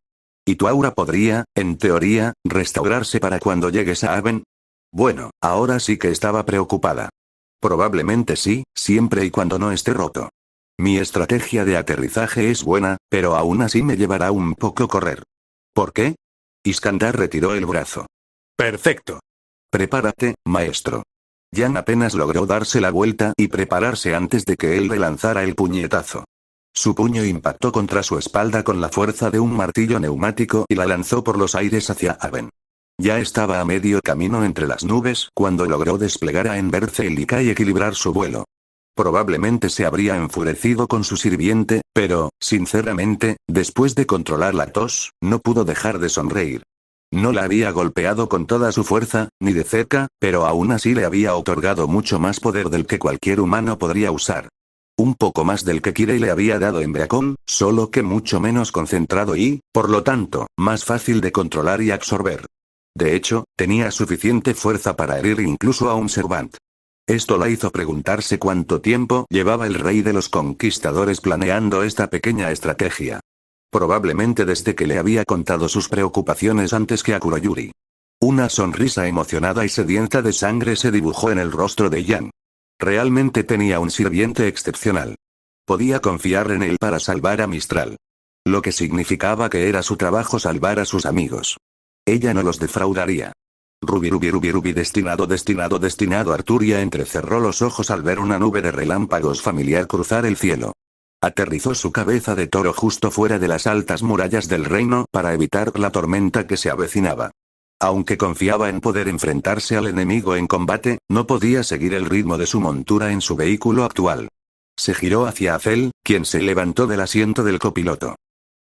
Speaker 1: ¿Y tu aura podría, en teoría, restaurarse para cuando llegues a Haven? Bueno, ahora sí que estaba preocupada. Probablemente sí, siempre y cuando no esté roto. Mi estrategia de aterrizaje es buena, pero aún así me llevará un poco correr. ¿Por qué? Iskandar retiró el brazo. Perfecto. Prepárate, maestro. Jan apenas logró darse la vuelta y prepararse antes de que él le lanzara el puñetazo. Su puño impactó contra su espalda con la fuerza de un martillo neumático y la lanzó por los aires hacia Haven. Ya estaba a medio camino entre las nubes cuando logró desplegar a Enbercelica y equilibrar su vuelo. Probablemente se habría enfurecido con su sirviente, pero, sinceramente, después de controlar la tos, no pudo dejar de sonreír. No la había golpeado con toda su fuerza, ni de cerca, pero aún así le había otorgado mucho más poder del que cualquier humano podría usar. Un poco más del que Kirei le había dado en Beacon, solo que mucho menos concentrado y, por lo tanto, más fácil de controlar y absorber. De hecho, tenía suficiente fuerza para herir incluso a un Servant. Esto la hizo preguntarse cuánto tiempo llevaba el rey de los conquistadores planeando esta pequeña estrategia. Probablemente desde que le había contado sus preocupaciones antes que a Kuroyuri. Una sonrisa emocionada y sedienta de sangre se dibujó en el rostro de Jan. Realmente tenía un sirviente excepcional. Podía confiar en él para salvar a Mistral. Lo que significaba que era su trabajo salvar a sus amigos. Ella no los defraudaría. Ruby, destinado. Arturia entrecerró los ojos al ver una nube de relámpagos familiar cruzar el cielo. Aterrizó su cabeza de toro justo fuera de las altas murallas del reino para evitar la tormenta que se avecinaba. Aunque confiaba en poder enfrentarse al enemigo en combate, no podía seguir el ritmo de su montura en su vehículo actual. Se giró hacia Azel, quien se levantó del asiento del copiloto.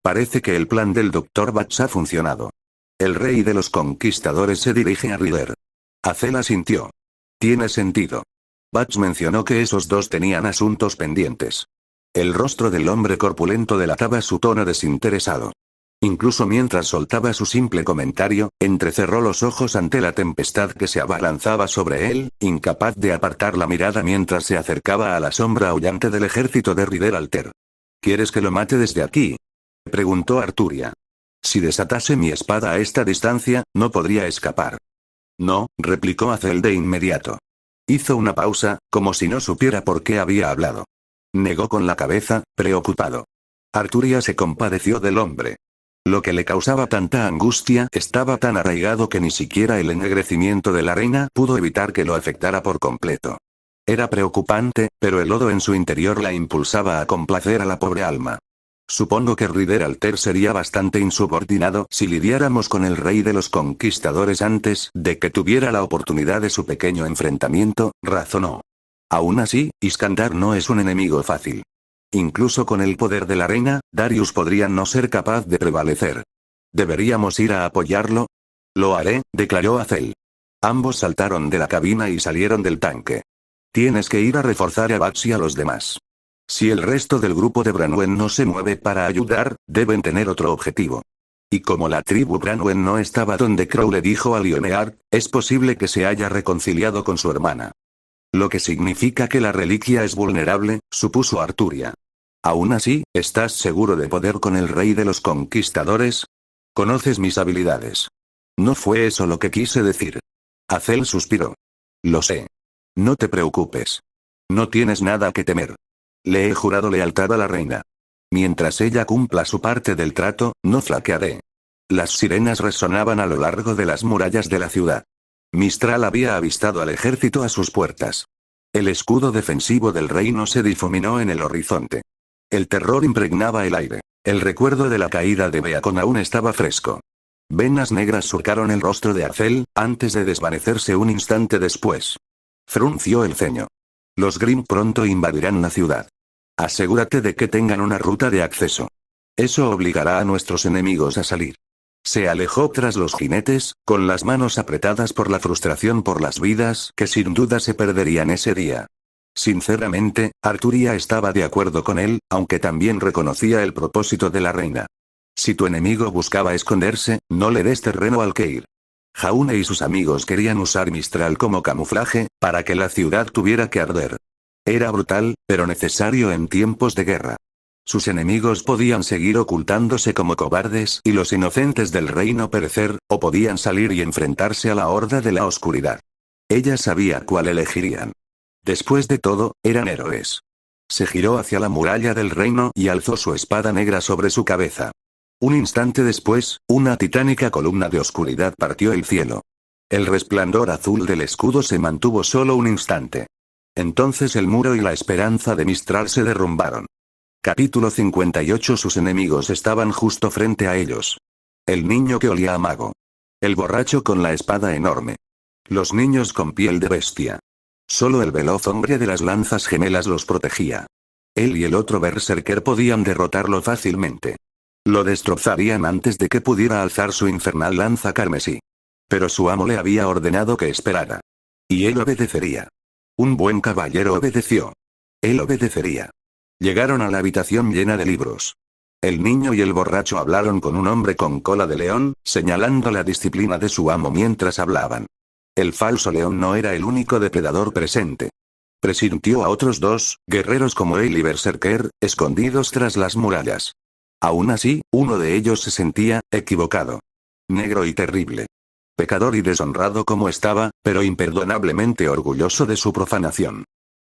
Speaker 1: Parece que el plan del Dr. Bats ha funcionado. El rey de los conquistadores se dirige a Ryder. Azel asintió. Tiene sentido. Bats mencionó que esos dos tenían asuntos pendientes. El rostro del hombre corpulento delataba su tono desinteresado. Incluso mientras soltaba su simple comentario, entrecerró los ojos ante la tempestad que se abalanzaba sobre él, incapaz de apartar la mirada mientras se acercaba a la sombra aullante del ejército de Ryder Alter. ¿Quieres que lo mate desde aquí?, preguntó Arturia. Si desatase mi espada a esta distancia, no podría escapar. No, replicó Azel de inmediato. Hizo una pausa, como si no supiera por qué había hablado. Negó con la cabeza, preocupado. Arturia se compadeció del hombre. Lo que le causaba tanta angustia estaba tan arraigado que ni siquiera el ennegrecimiento de la reina pudo evitar que lo afectara por completo. Era preocupante, pero el lodo en su interior la impulsaba a complacer a la pobre alma. Supongo que Ryder Alter sería bastante insubordinado si lidiáramos con el rey de los conquistadores antes de que tuviera la oportunidad de su pequeño enfrentamiento, razonó. Aún así, Iskandar no es un enemigo fácil. Incluso con el poder de la reina, Darius podría no ser capaz de prevalecer. ¿Deberíamos ir a apoyarlo? Lo haré, declaró Azel. Ambos saltaron de la cabina y salieron del tanque. Tienes que ir a reforzar a Bats y a los demás. Si el resto del grupo de Branwen no se mueve para ayudar, deben tener otro objetivo. Y como la tribu Branwen no estaba donde Crow le dijo a Lioneard, es posible que se haya reconciliado con su hermana. Lo que significa que la reliquia es vulnerable, supuso Arturia. Aún así, ¿estás seguro de poder con el rey de los conquistadores? Conoces mis habilidades. No fue eso lo que quise decir. Azel suspiró. Lo sé. No te preocupes. No tienes nada que temer. Le he jurado lealtad a la reina. Mientras ella cumpla su parte del trato, no flaquearé. Las sirenas resonaban a lo largo de las murallas de la ciudad. Mistral había avistado al ejército a sus puertas. El escudo defensivo del reino se difuminó en el horizonte. El terror impregnaba el aire. El recuerdo de la caída de Beacon aún estaba fresco. Venas negras surcaron el rostro de Azel, antes de desvanecerse un instante después. Frunció el ceño. Los Grimm pronto invadirán la ciudad. Asegúrate de que tengan una ruta de acceso. Eso obligará a nuestros enemigos a salir. Se alejó tras los jinetes, con las manos apretadas por la frustración por las vidas que sin duda se perderían ese día. Sinceramente, Arturia estaba de acuerdo con él, aunque también reconocía el propósito de la reina. Si tu enemigo buscaba esconderse, no le des terreno al que ir. Jaune y sus amigos querían usar Mistral como camuflaje, para que la ciudad tuviera que arder. Era brutal, pero necesario en tiempos de guerra. Sus enemigos podían seguir ocultándose como cobardes y los inocentes del reino perecer, o podían salir y enfrentarse a la horda de la oscuridad. Ella sabía cuál elegirían. Después de todo, eran héroes. Se giró hacia la muralla del reino y alzó su espada negra sobre su cabeza. Un instante después, una titánica columna de oscuridad partió el cielo. El resplandor azul del escudo se mantuvo solo un instante. Entonces el muro y la esperanza de Mistral se derrumbaron. Capítulo 58. Sus enemigos estaban justo frente a ellos. El niño que olía a mago. El borracho con la espada enorme. Los niños con piel de bestia. Solo el veloz hombre de las lanzas gemelas los protegía. Él y el otro berserker podían derrotarlo fácilmente. Lo destrozarían antes de que pudiera alzar su infernal lanza carmesí. Pero su amo le había ordenado que esperara. Y él obedecería. Un buen caballero obedeció. Él obedecería. Llegaron a la habitación llena de libros. El niño y el borracho hablaron con un hombre con cola de león, señalando la disciplina de su amo mientras hablaban. El falso león no era el único depredador presente. Presintió a otros dos, guerreros como él y berserker, escondidos tras las murallas. Aún así, uno de ellos se sentía equivocado. Negro y terrible. Pecador y deshonrado como estaba, pero imperdonablemente orgulloso de su profanación.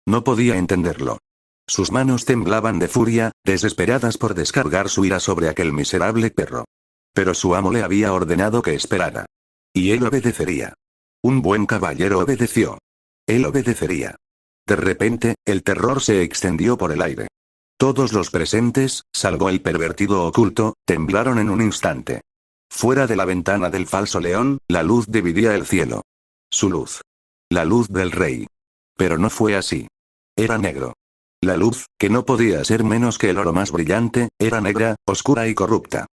Speaker 1: No podía entenderlo. Sus manos temblaban de furia, desesperadas por descargar su ira sobre aquel miserable perro. Pero su amo le había ordenado que esperara. Y él obedecería. Un buen caballero obedeció. Él obedecería. De repente, el terror se extendió por el aire. Todos los presentes, salvo el pervertido oculto, temblaron en un instante. Fuera de la ventana del falso león, la luz dividía el cielo. Su luz. La luz del rey. Pero no fue así. Era negro. La luz, que no podía ser menos que el oro más brillante, era negra, oscura y corrupta.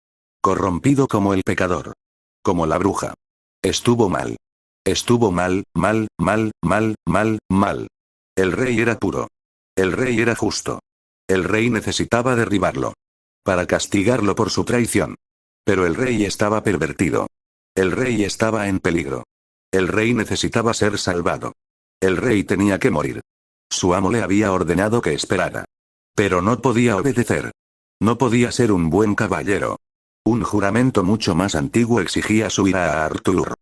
Speaker 1: Corrompido como el pecador. Como la bruja. Estuvo mal. Estuvo mal, mal, mal, mal, mal, mal. El rey era puro. El rey era justo. El rey necesitaba derribarlo. Para castigarlo por su traición. Pero el rey estaba pervertido. El rey estaba en peligro. El rey necesitaba ser salvado. El rey tenía que morir. Su amo le había ordenado que esperara. Pero no podía obedecer. No podía ser un buen caballero. Un juramento mucho más antiguo exigía su ira a Arthur.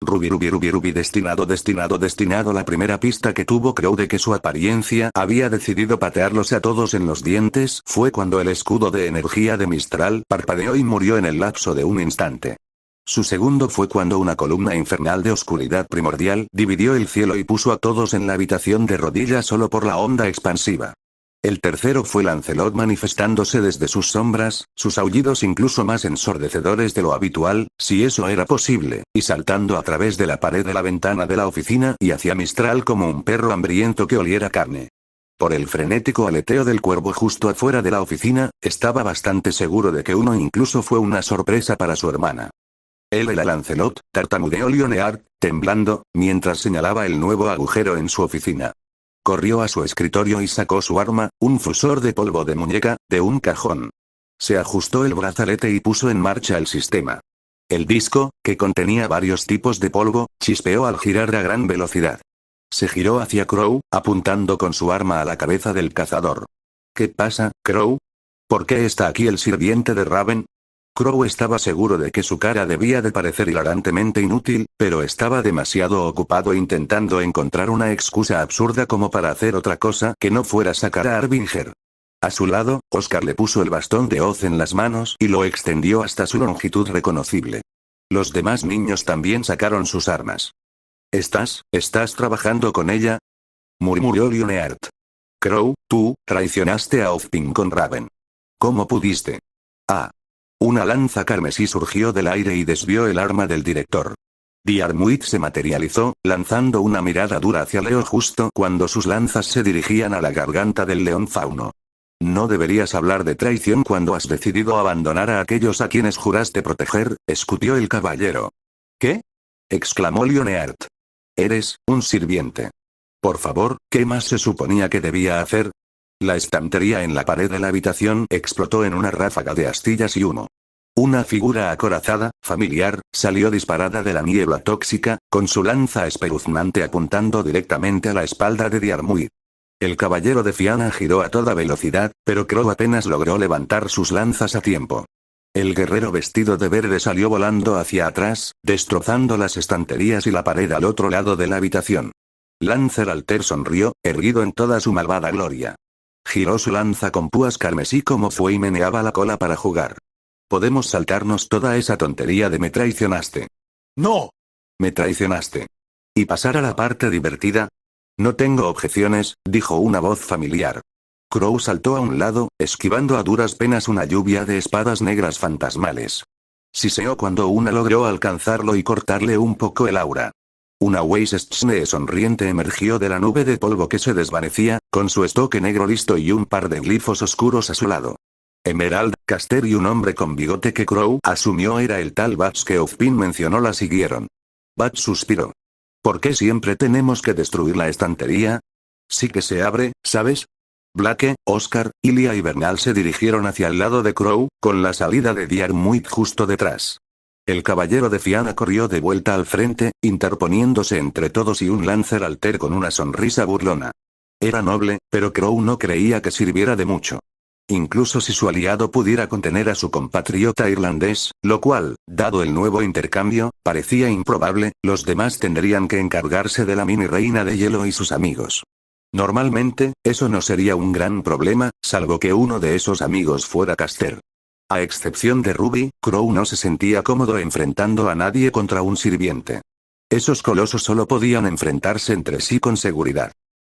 Speaker 1: Ruby, destinado. La primera pista que tuvo Crow de que su apariencia había decidido patearlos a todos en los dientes fue cuando el escudo de energía de Mistral parpadeó y murió en el lapso de un instante. Su segundo fue cuando una columna infernal de oscuridad primordial dividió el cielo y puso a todos en la habitación de rodillas solo por la onda expansiva. El tercero fue Lancelot manifestándose desde sus sombras, sus aullidos incluso más ensordecedores de lo habitual, si eso era posible, y saltando a través de la pared de la ventana de la oficina y hacia Mistral como un perro hambriento que oliera carne. Por el frenético aleteo del cuervo justo afuera de la oficina, estaba bastante seguro de que uno incluso fue una sorpresa para su hermana. Él era Lancelot, tartamudeó Lionheart, temblando, mientras señalaba el nuevo agujero en su oficina. Corrió a su escritorio y sacó su arma, un fusor de polvo de muñeca, de un cajón. Se ajustó el brazalete y puso en marcha el sistema. El disco, que contenía varios tipos de polvo, chispeó al girar a gran velocidad. Se giró hacia Crow, apuntando con su arma a la cabeza del cazador. ¿Qué pasa, Crow? ¿Por qué está aquí el sirviente de Raven? Crow estaba seguro de que su cara debía de parecer hilarantemente inútil, pero estaba demasiado ocupado intentando encontrar una excusa absurda como para hacer otra cosa que no fuera sacar a Arbinger. A su lado, Oscar le puso el bastón de hoz en las manos y lo extendió hasta su longitud reconocible. Los demás niños también sacaron sus armas. ¿Estás trabajando con ella? Murmuró Lionheart. Crow, tú, traicionaste a Ozpin con Raven. ¿Cómo pudiste? Ah. Una lanza carmesí surgió del aire y desvió el arma del director. Diarmuid se materializó, lanzando una mirada dura hacia Leo justo cuando sus lanzas se dirigían a la garganta del león fauno. No deberías hablar de traición cuando has decidido abandonar a aquellos a quienes juraste proteger, escupió el caballero. ¿Qué? Exclamó Lionheart. Eres un sirviente. Por favor, ¿qué más se suponía que debía hacer? La estantería en la pared de la habitación explotó en una ráfaga de astillas y humo. Una figura acorazada, familiar, salió disparada de la niebla tóxica, con su lanza espeluznante apuntando directamente a la espalda de Diarmuid. El caballero de Fianna giró a toda velocidad, pero Crow apenas logró levantar sus lanzas a tiempo. El guerrero vestido de verde salió volando hacia atrás, destrozando las estanterías y la pared al otro lado de la habitación. Lancer Alter sonrió, erguido en toda su malvada gloria. Giró su lanza con púas carmesí como fue y meneaba la cola para jugar. Podemos saltarnos toda esa tontería de me traicionaste.
Speaker 2: ¡No!
Speaker 1: Me traicionaste. ¿Y pasar a la parte divertida? No tengo objeciones, dijo una voz familiar. Crow saltó a un lado, esquivando a duras penas una lluvia de espadas negras fantasmales. Siseó cuando una logró alcanzarlo y cortarle un poco el aura. Una Weisschne sonriente emergió de la nube de polvo que se desvanecía, con su estoque negro listo y un par de glifos oscuros a su lado. Emerald, Caster y un hombre con bigote que Crow asumió era el tal Bats que Ozpin mencionó la siguieron. Bats suspiró. ¿Por qué siempre tenemos que destruir la estantería? Sí que se abre, ¿sabes? Blake, Oscar, Ilya y Bernal se dirigieron hacia el lado de Crow, con la salida de Diarmuid justo detrás. El caballero de Fianna corrió de vuelta al frente, interponiéndose entre todos y un Lancer Alter con una sonrisa burlona. Era noble, pero Crow no creía que sirviera de mucho. Incluso si su aliado pudiera contener a su compatriota irlandés, lo cual, dado el nuevo intercambio, parecía improbable, los demás tendrían que encargarse de la mini reina de hielo y sus amigos. Normalmente, eso no sería un gran problema, salvo que uno de esos amigos fuera Caster. A excepción de Ruby, Crow no se sentía cómodo enfrentando a nadie contra un sirviente. Esos colosos solo podían enfrentarse entre sí con seguridad.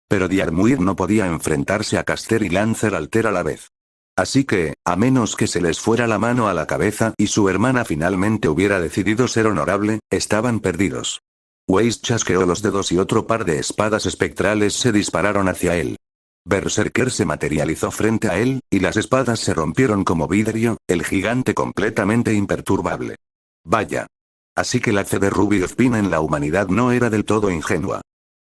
Speaker 1: Pero Diarmuid no podía enfrentarse a Caster y Lancer Alter a la vez. Así que, a menos que se les fuera la mano a la cabeza y su hermana finalmente hubiera decidido ser honorable, estaban perdidos. Weiss chasqueó los dedos y otro par de espadas espectrales se dispararon hacia él. Berserker se materializó frente a él, y las espadas se rompieron como vidrio, el gigante completamente imperturbable. Vaya. Así que la fe de Ruby Ozpin en la humanidad no era del todo ingenua.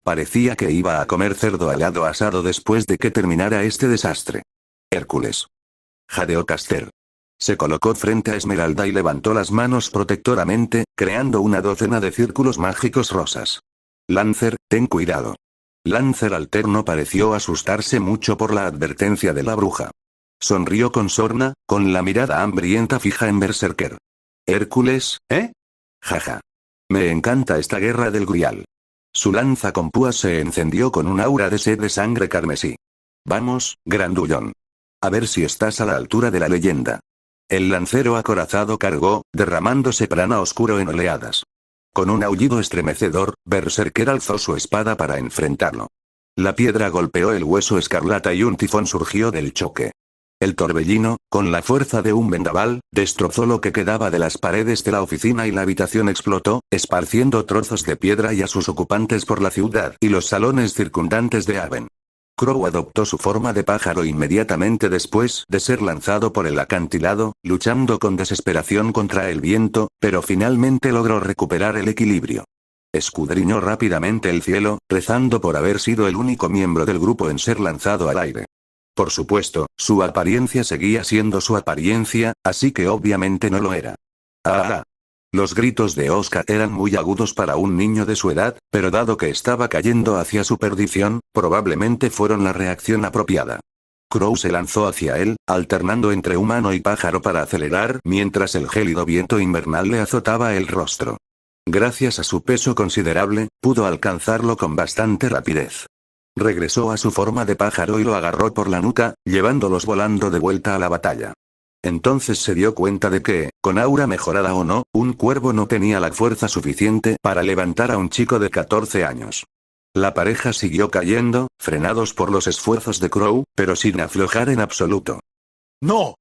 Speaker 1: Parecía que iba a comer cerdo alado asado después de que terminara este desastre. Hércules. Jadeó Caster. Se colocó frente a Esmeralda y levantó las manos protectoramente, creando una docena de círculos mágicos rosas. Lancer, ten cuidado. Lancer Alter no pareció asustarse mucho por la advertencia de la bruja. Sonrió con sorna, con la mirada hambrienta fija en Berserker. Hércules, ¿eh? Jaja. Me encanta esta guerra del Grial. Su lanza con púas se encendió con un aura de sed de sangre carmesí. Vamos, grandullón. A ver si estás a la altura de la leyenda. El lancero acorazado cargó, derramándose prana oscuro en oleadas. Con un aullido estremecedor, Berserker alzó su espada para enfrentarlo. La piedra golpeó el hueso escarlata y un tifón surgió del choque. El torbellino, con la fuerza de un vendaval, destrozó lo que quedaba de las paredes de la oficina y la habitación explotó, esparciendo trozos de piedra y a sus ocupantes por la ciudad y los salones circundantes de Haven. Crow adoptó su forma de pájaro inmediatamente después de ser lanzado por el acantilado, luchando con desesperación contra el viento, pero finalmente logró recuperar el equilibrio. Escudriñó rápidamente el cielo, rezando por haber sido el único miembro del grupo en ser lanzado al aire. Por supuesto, su apariencia seguía siendo su apariencia, así que obviamente no lo era. ¡Ah! Los gritos de Oscar eran muy agudos para un niño de su edad, pero dado que estaba cayendo hacia su perdición, probablemente fueron la reacción apropiada. Crow se lanzó hacia él, alternando entre humano y pájaro para acelerar mientras el gélido viento invernal le azotaba el rostro. Gracias a su peso considerable, pudo alcanzarlo con bastante rapidez. Regresó a su forma de pájaro y lo agarró por la nuca, llevándolos volando de vuelta a la batalla. Entonces se dio cuenta de que, con aura mejorada o no, un cuervo no tenía la fuerza suficiente para levantar a un chico de 14 años. La pareja siguió cayendo, frenados por los esfuerzos de Crow, pero sin aflojar en absoluto.
Speaker 2: ¡No!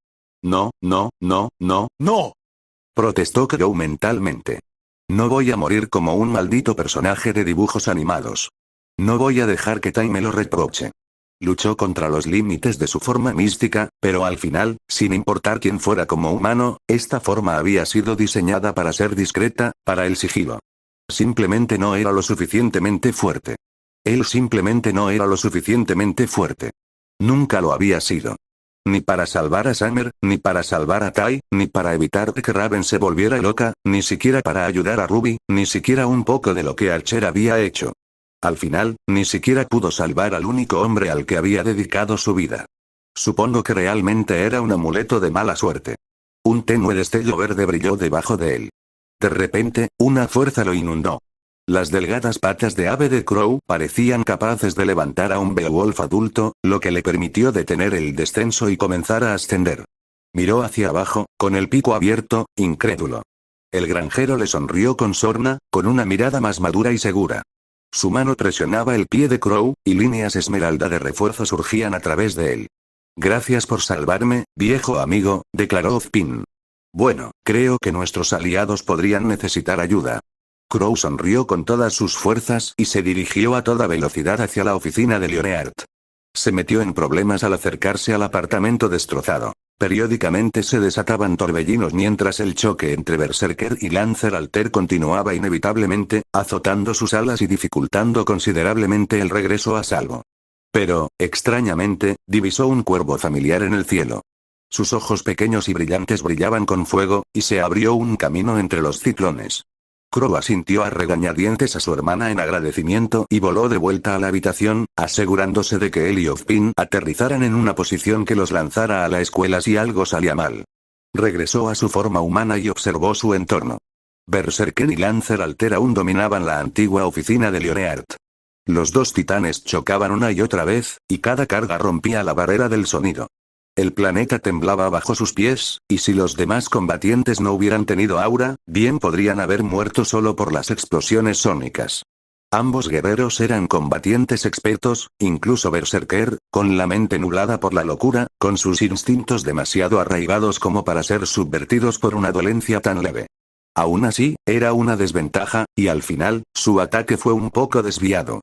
Speaker 1: No, no, no, no,
Speaker 2: ¡No!
Speaker 1: protestó Crow mentalmente. No voy a morir como un maldito personaje de dibujos animados. No voy a dejar que Time me lo reproche. Luchó contra los límites de su forma mística, pero al final, sin importar quién fuera como humano, esta forma había sido diseñada para ser discreta, para el sigilo. Simplemente no era lo suficientemente fuerte. Él simplemente no era lo suficientemente fuerte. Nunca lo había sido. Ni para salvar a Summer, ni para salvar a Ty, ni para evitar que Raven se volviera loca, ni siquiera para ayudar a Ruby, ni siquiera un poco de lo que Archer había hecho. Al final, ni siquiera pudo salvar al único hombre al que había dedicado su vida. Supongo que realmente era un amuleto de mala suerte. Un tenue destello verde brilló debajo de él. De repente, una fuerza lo inundó. Las delgadas patas de ave de Crow parecían capaces de levantar a un Beowulf adulto, lo que le permitió detener el descenso y comenzar a ascender. Miró hacia abajo, con el pico abierto, incrédulo. El granjero le sonrió con sorna, con una mirada más madura y segura. Su mano presionaba el pie de Crow, y líneas esmeralda de refuerzo surgían a través de él. Gracias por salvarme, viejo amigo, declaró Ozpin. Bueno, creo que nuestros aliados podrían necesitar ayuda. Crow sonrió con todas sus fuerzas y se dirigió a toda velocidad hacia la oficina de Leonard. Se metió en problemas al acercarse al apartamento destrozado. Periódicamente se desataban torbellinos mientras el choque entre Berserker y Lancer Alter continuaba inevitablemente, azotando sus alas y dificultando considerablemente el regreso a salvo. Pero, extrañamente, divisó un cuervo familiar en el cielo. Sus ojos pequeños y brillantes brillaban con fuego, y se abrió un camino entre los ciclones. Crow asintió a regañadientes a su hermana en agradecimiento y voló de vuelta a la habitación, asegurándose de que él y Ozpin aterrizaran en una posición que los lanzara a la escuela si algo salía mal. Regresó a su forma humana y observó su entorno. Berserker y Lancer Alter aún dominaban la antigua oficina de Leonard. Los dos titanes chocaban una y otra vez, y cada carga rompía la barrera del sonido. El planeta temblaba bajo sus pies, y si los demás combatientes no hubieran tenido aura, bien podrían haber muerto solo por las explosiones sónicas. Ambos guerreros eran combatientes expertos, incluso Berserker, con la mente nublada por la locura, con sus instintos demasiado arraigados como para ser subvertidos por una dolencia tan leve. Aún así, era una desventaja, y al final, su ataque fue un poco desviado.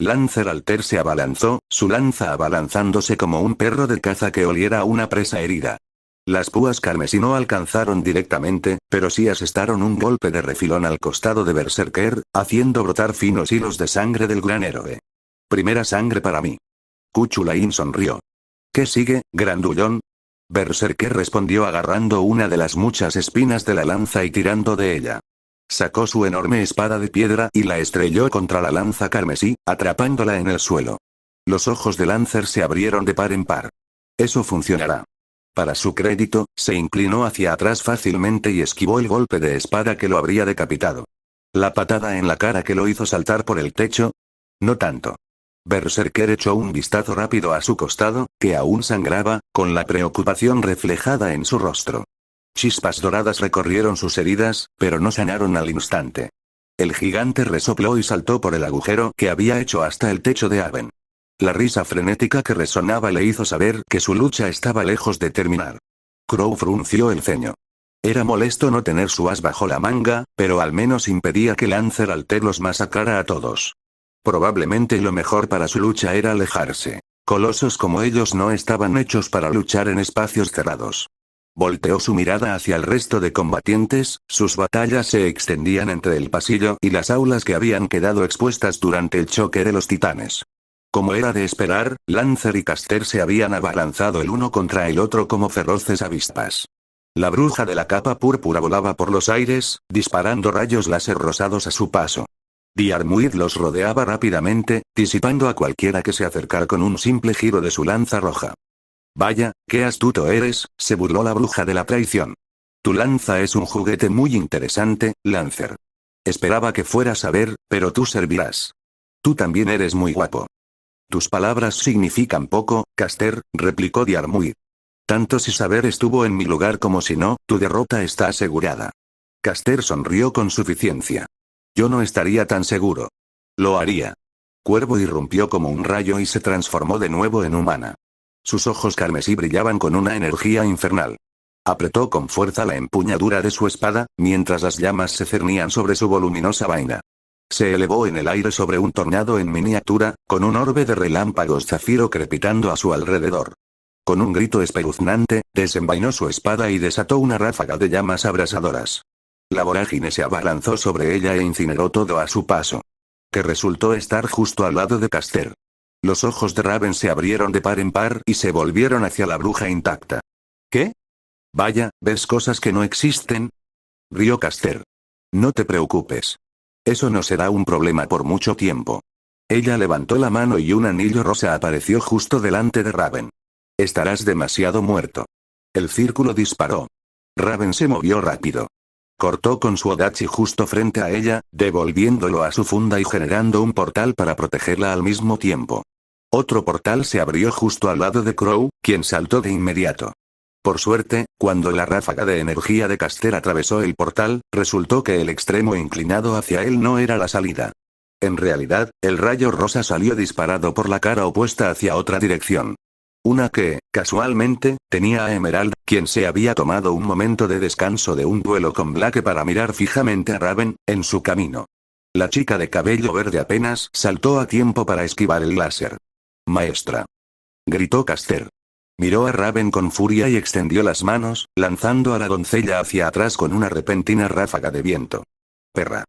Speaker 1: Lancer Alter se abalanzó, su lanza abalanzándose como un perro de caza que oliera a una presa herida. Las púas carmesí no alcanzaron directamente, pero sí asestaron un golpe de refilón al costado de Berserker, haciendo brotar finos hilos de sangre del gran héroe. Primera sangre para mí. Kuchulain sonrió. ¿Qué sigue, grandullón? Berserker respondió agarrando una de las muchas espinas de la lanza y tirando de ella. Sacó su enorme espada de piedra y la estrelló contra la lanza carmesí, atrapándola en el suelo. Los ojos de Lancer se abrieron de par en par. Eso funcionará. Para su crédito, se inclinó hacia atrás fácilmente y esquivó el golpe de espada que lo habría decapitado. La patada en la cara que lo hizo saltar por el techo. No tanto. Berserker echó un vistazo rápido a su costado, que aún sangraba, con la preocupación reflejada en su rostro. Chispas doradas recorrieron sus heridas, pero no sanaron al instante. El gigante resopló y saltó por el agujero que había hecho hasta el techo de Aven. La risa frenética que resonaba le hizo saber que su lucha estaba lejos de terminar. Crow frunció el ceño. Era molesto no tener su as bajo la manga, pero al menos impedía que Lancer Alter los masacrara a todos. Probablemente lo mejor para su lucha era alejarse. Colosos como ellos no estaban hechos para luchar en espacios cerrados. Volteó su mirada hacia el resto de combatientes, sus batallas se extendían entre el pasillo y las aulas que habían quedado expuestas durante el choque de los titanes. Como era de esperar, Lancer y Caster se habían abalanzado el uno contra el otro como feroces avispas. La bruja de la capa púrpura volaba por los aires, disparando rayos láser rosados a su paso. Diarmuid los rodeaba rápidamente, disipando a cualquiera que se acercara con un simple giro de su lanza roja. Vaya, qué astuto eres, se burló la bruja de la traición. Tu lanza es un juguete muy interesante, Lancer. Esperaba que fueras a ver, pero tú servirás. Tú también eres muy guapo. Tus palabras significan poco, Caster, replicó Diarmuid. Tanto si saber estuvo en mi lugar como si no, tu derrota está asegurada. Caster sonrió con suficiencia. Yo no estaría tan seguro. Lo haría. Cuervo irrumpió como un rayo y se transformó de nuevo en humana. Sus ojos carmesí brillaban con una energía infernal. Apretó con fuerza la empuñadura de su espada, mientras las llamas se cernían sobre su voluminosa vaina. Se elevó en el aire sobre un tornado en miniatura, con un orbe de relámpagos zafiro crepitando a su alrededor. Con un grito espeluznante, desenvainó su espada y desató una ráfaga de llamas abrasadoras. La vorágine se abalanzó sobre ella e incineró todo a su paso. Que resultó estar justo al lado de Caster. Los ojos de Raven se abrieron de par en par y se volvieron hacia la bruja intacta. ¿Qué? Vaya, ¿ves cosas que no existen? Rió Caster. No te preocupes. Eso no será un problema por mucho tiempo. Ella levantó la mano y un anillo rosa apareció justo delante de Raven. Estarás demasiado muerto. El círculo disparó. Raven se movió rápido. Cortó con su Odachi justo frente a ella, devolviéndolo a su funda y generando un portal para protegerla al mismo tiempo. Otro portal se abrió justo al lado de Crow, quien saltó de inmediato. Por suerte, cuando la ráfaga de energía de Caster atravesó el portal, resultó que el extremo inclinado hacia él no era la salida. En realidad, el rayo rosa salió disparado por la cara opuesta hacia otra dirección. Una que, casualmente, tenía a Emerald, quien se había tomado un momento de descanso de un duelo con Blake para mirar fijamente a Raven, en su camino. La chica de cabello verde apenas saltó a tiempo para esquivar el láser. «Maestra», gritó Caster. Miró a Raven con furia y extendió las manos, lanzando a la doncella hacia atrás con una repentina ráfaga de viento. «Perra».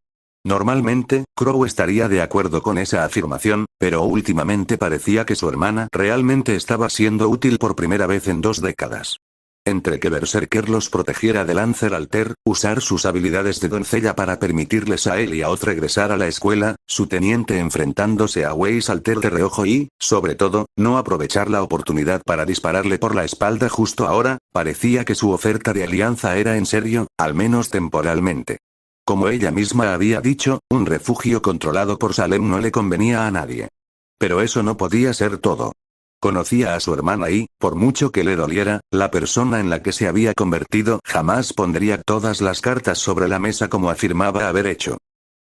Speaker 1: Normalmente, Crow estaría de acuerdo con esa afirmación, pero últimamente parecía que su hermana realmente estaba siendo útil por primera vez en 2 décadas. Entre que Berserker los protegiera de Lancer Alter, usar sus habilidades de doncella para permitirles a él y a Oth regresar a la escuela, su teniente enfrentándose a Weiss Alter de reojo y, sobre todo, no aprovechar la oportunidad para dispararle por la espalda justo ahora, parecía que su oferta de alianza era en serio, al menos temporalmente. Como ella misma había dicho, un refugio controlado por Salem no le convenía a nadie. Pero eso no podía ser todo. Conocía a su hermana y, por mucho que le doliera, la persona en la que se había convertido jamás pondría todas las cartas sobre la mesa como afirmaba haber hecho.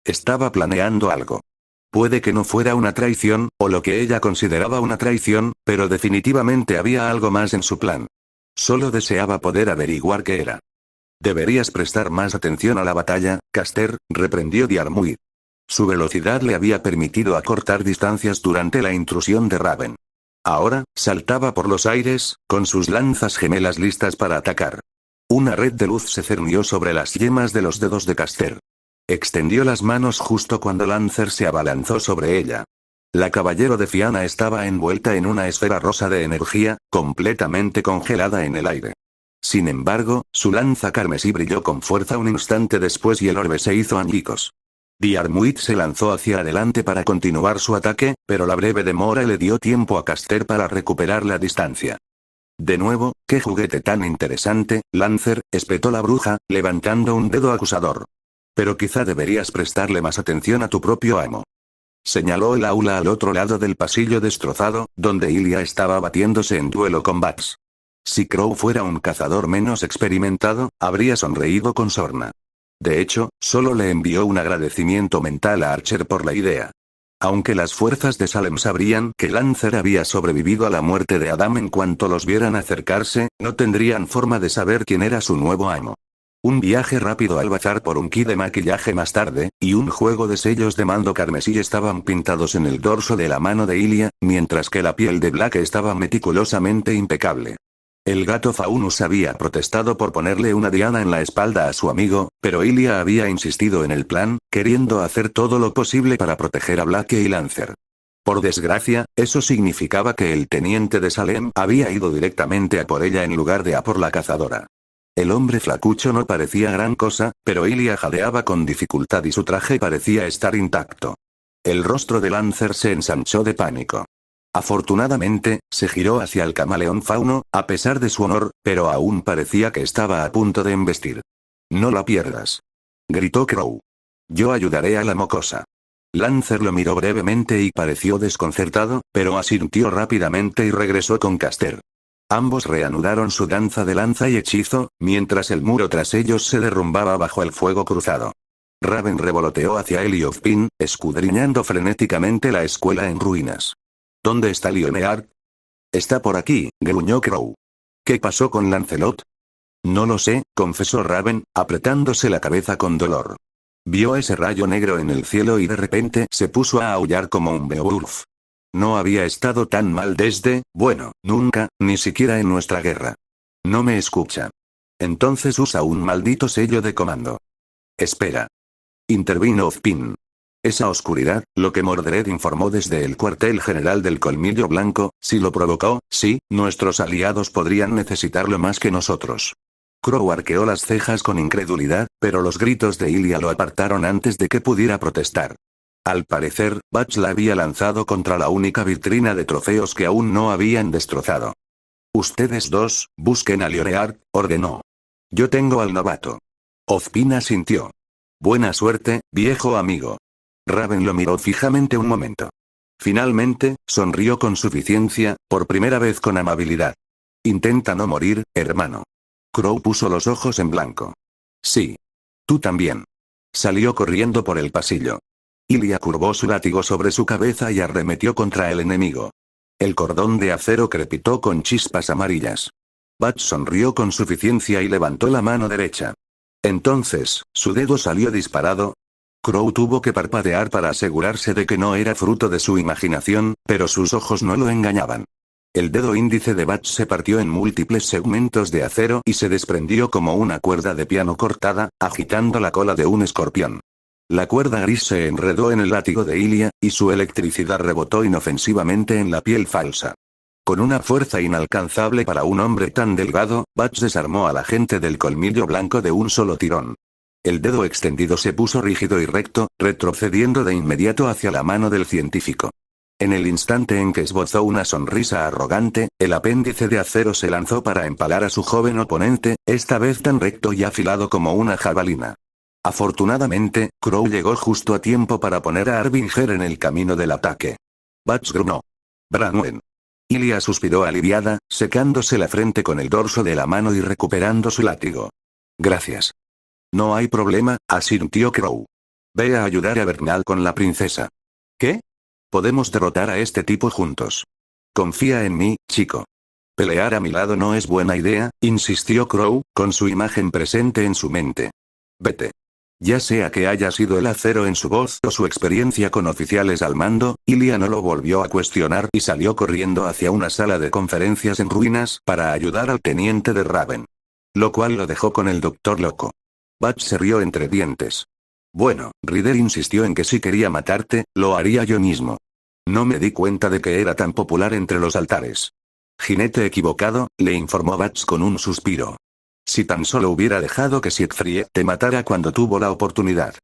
Speaker 1: Estaba planeando algo. Puede que no fuera una traición, o lo que ella consideraba una traición, pero definitivamente había algo más en su plan. Solo deseaba poder averiguar qué era. Deberías prestar más atención a la batalla, Caster, reprendió Diarmuid. Su velocidad le había permitido acortar distancias durante la intrusión de Raven. Ahora, saltaba por los aires, con sus lanzas gemelas listas para atacar. Una red de luz se cernió sobre las yemas de los dedos de Caster. Extendió las manos justo cuando Lancer se abalanzó sobre ella. La caballero de Fianna estaba envuelta en una esfera rosa de energía, completamente congelada en el aire. Sin embargo, su lanza carmesí brilló con fuerza un instante después y el orbe se hizo añicos. Diarmuid se lanzó hacia adelante para continuar su ataque, pero la breve demora le dio tiempo a Caster para recuperar la distancia. De nuevo, qué juguete tan interesante, Lancer, espetó la bruja, levantando un dedo acusador. Pero quizá deberías prestarle más atención a tu propio amo. Señaló el aula al otro lado del pasillo destrozado, donde Ilia estaba batiéndose en duelo con Bats. Si Crow fuera un cazador menos experimentado, habría sonreído con sorna. De hecho, solo le envió un agradecimiento mental a Archer por la idea. Aunque las fuerzas de Salem sabrían que Lancer había sobrevivido a la muerte de Adam en cuanto los vieran acercarse, no tendrían forma de saber quién era su nuevo amo. Un viaje rápido al bazar por un kit de maquillaje más tarde, y un juego de sellos de mando carmesí estaban pintados en el dorso de la mano de Ilia, mientras que la piel de Blake estaba meticulosamente impecable. El gato Faunus había protestado por ponerle una diana en la espalda a su amigo, pero Ilia había insistido en el plan, queriendo hacer todo lo posible para proteger a Blake y Lancer. Por desgracia, eso significaba que el teniente de Salem había ido directamente a por ella en lugar de a por la cazadora. El hombre flacucho no parecía gran cosa, pero Ilia jadeaba con dificultad y su traje parecía estar intacto. El rostro de Lancer se ensanchó de pánico. Afortunadamente, se giró hacia el camaleón fauno, a pesar de su honor, pero aún parecía que estaba a punto de embestir. «No la pierdas», gritó Crow. «Yo ayudaré a la mocosa». Lancer lo miró brevemente y pareció desconcertado, pero asintió rápidamente y regresó con Caster. Ambos reanudaron su danza de lanza y hechizo, mientras el muro tras ellos se derrumbaba bajo el fuego cruzado. Raven revoloteó hacia Heliofpin, escudriñando frenéticamente la escuela en ruinas. ¿Dónde está Lioneard? Está por aquí, gruñó Crow. ¿Qué pasó con Lancelot? No lo sé, confesó Raven, apretándose la cabeza con dolor. Vio ese rayo negro en el cielo y de repente se puso a aullar como un Beowulf. No había estado tan mal desde, bueno, nunca, ni siquiera en nuestra guerra. No me escucha. Entonces usa un maldito sello de comando. Espera. Intervino Ozpin. Esa oscuridad, lo que Mordred informó desde el cuartel general del Colmillo Blanco, si lo provocó, sí, nuestros aliados podrían necesitarlo más que nosotros. Crow arqueó las cejas con incredulidad, pero los gritos de Ilia lo apartaron antes de que pudiera protestar. Al parecer, Bats la había lanzado contra la única vitrina de trofeos que aún no habían destrozado. Ustedes dos, busquen a Lioreard, ordenó. Yo tengo al novato. Ozpina sintió. Buena suerte, viejo amigo. Raven lo miró fijamente un momento. Finalmente, sonrió con suficiencia, por primera vez con amabilidad. Intenta no morir, hermano. Crow puso los ojos en blanco. Sí. Tú también. Salió corriendo por el pasillo. Ilia curvó su látigo sobre su cabeza y arremetió contra el enemigo. El cordón de acero crepitó con chispas amarillas. Bats sonrió con suficiencia y levantó la mano derecha. Entonces, su dedo salió disparado. Crow tuvo que parpadear para asegurarse de que no era fruto de su imaginación, pero sus ojos no lo engañaban. El dedo índice de Bats se partió en múltiples segmentos de acero y se desprendió como una cuerda de piano cortada, agitando la cola de un escorpión. La cuerda gris se enredó en el látigo de Ilia, y su electricidad rebotó inofensivamente en la piel falsa. Con una fuerza inalcanzable para un hombre tan delgado, Bats desarmó al agente del colmillo blanco de un solo tirón. El dedo extendido se puso rígido y recto, retrocediendo de inmediato hacia la mano del científico. En el instante en que esbozó una sonrisa arrogante, el apéndice de acero se lanzó para empalar a su joven oponente, esta vez tan recto y afilado como una jabalina. Afortunadamente, Crow llegó justo a tiempo para poner a Harbinger en el camino del ataque. Bats gruñó. Branwen. Ilia suspiró aliviada, secándose la frente con el dorso de la mano y recuperando su látigo. Gracias. No hay problema, asintió Crow. Ve a ayudar a Bernal con la princesa. ¿Qué? Podemos derrotar a este tipo juntos. Confía en mí, chico. Pelear a mi lado no es buena idea, insistió Crow, con su imagen presente en su mente. Vete. Ya sea que haya sido el acero en su voz o su experiencia con oficiales al mando, Ilia no lo volvió a cuestionar y salió corriendo hacia una sala de conferencias en ruinas para ayudar al teniente de Raven. Lo cual lo dejó con el doctor loco. Bats se rió entre dientes. Bueno, Ryder insistió en que si quería matarte, lo haría yo mismo. No me di cuenta de que era tan popular entre los altares. Jinete equivocado, le informó Bats con un suspiro. Si tan solo hubiera dejado que Siegfried te matara cuando tuvo la oportunidad.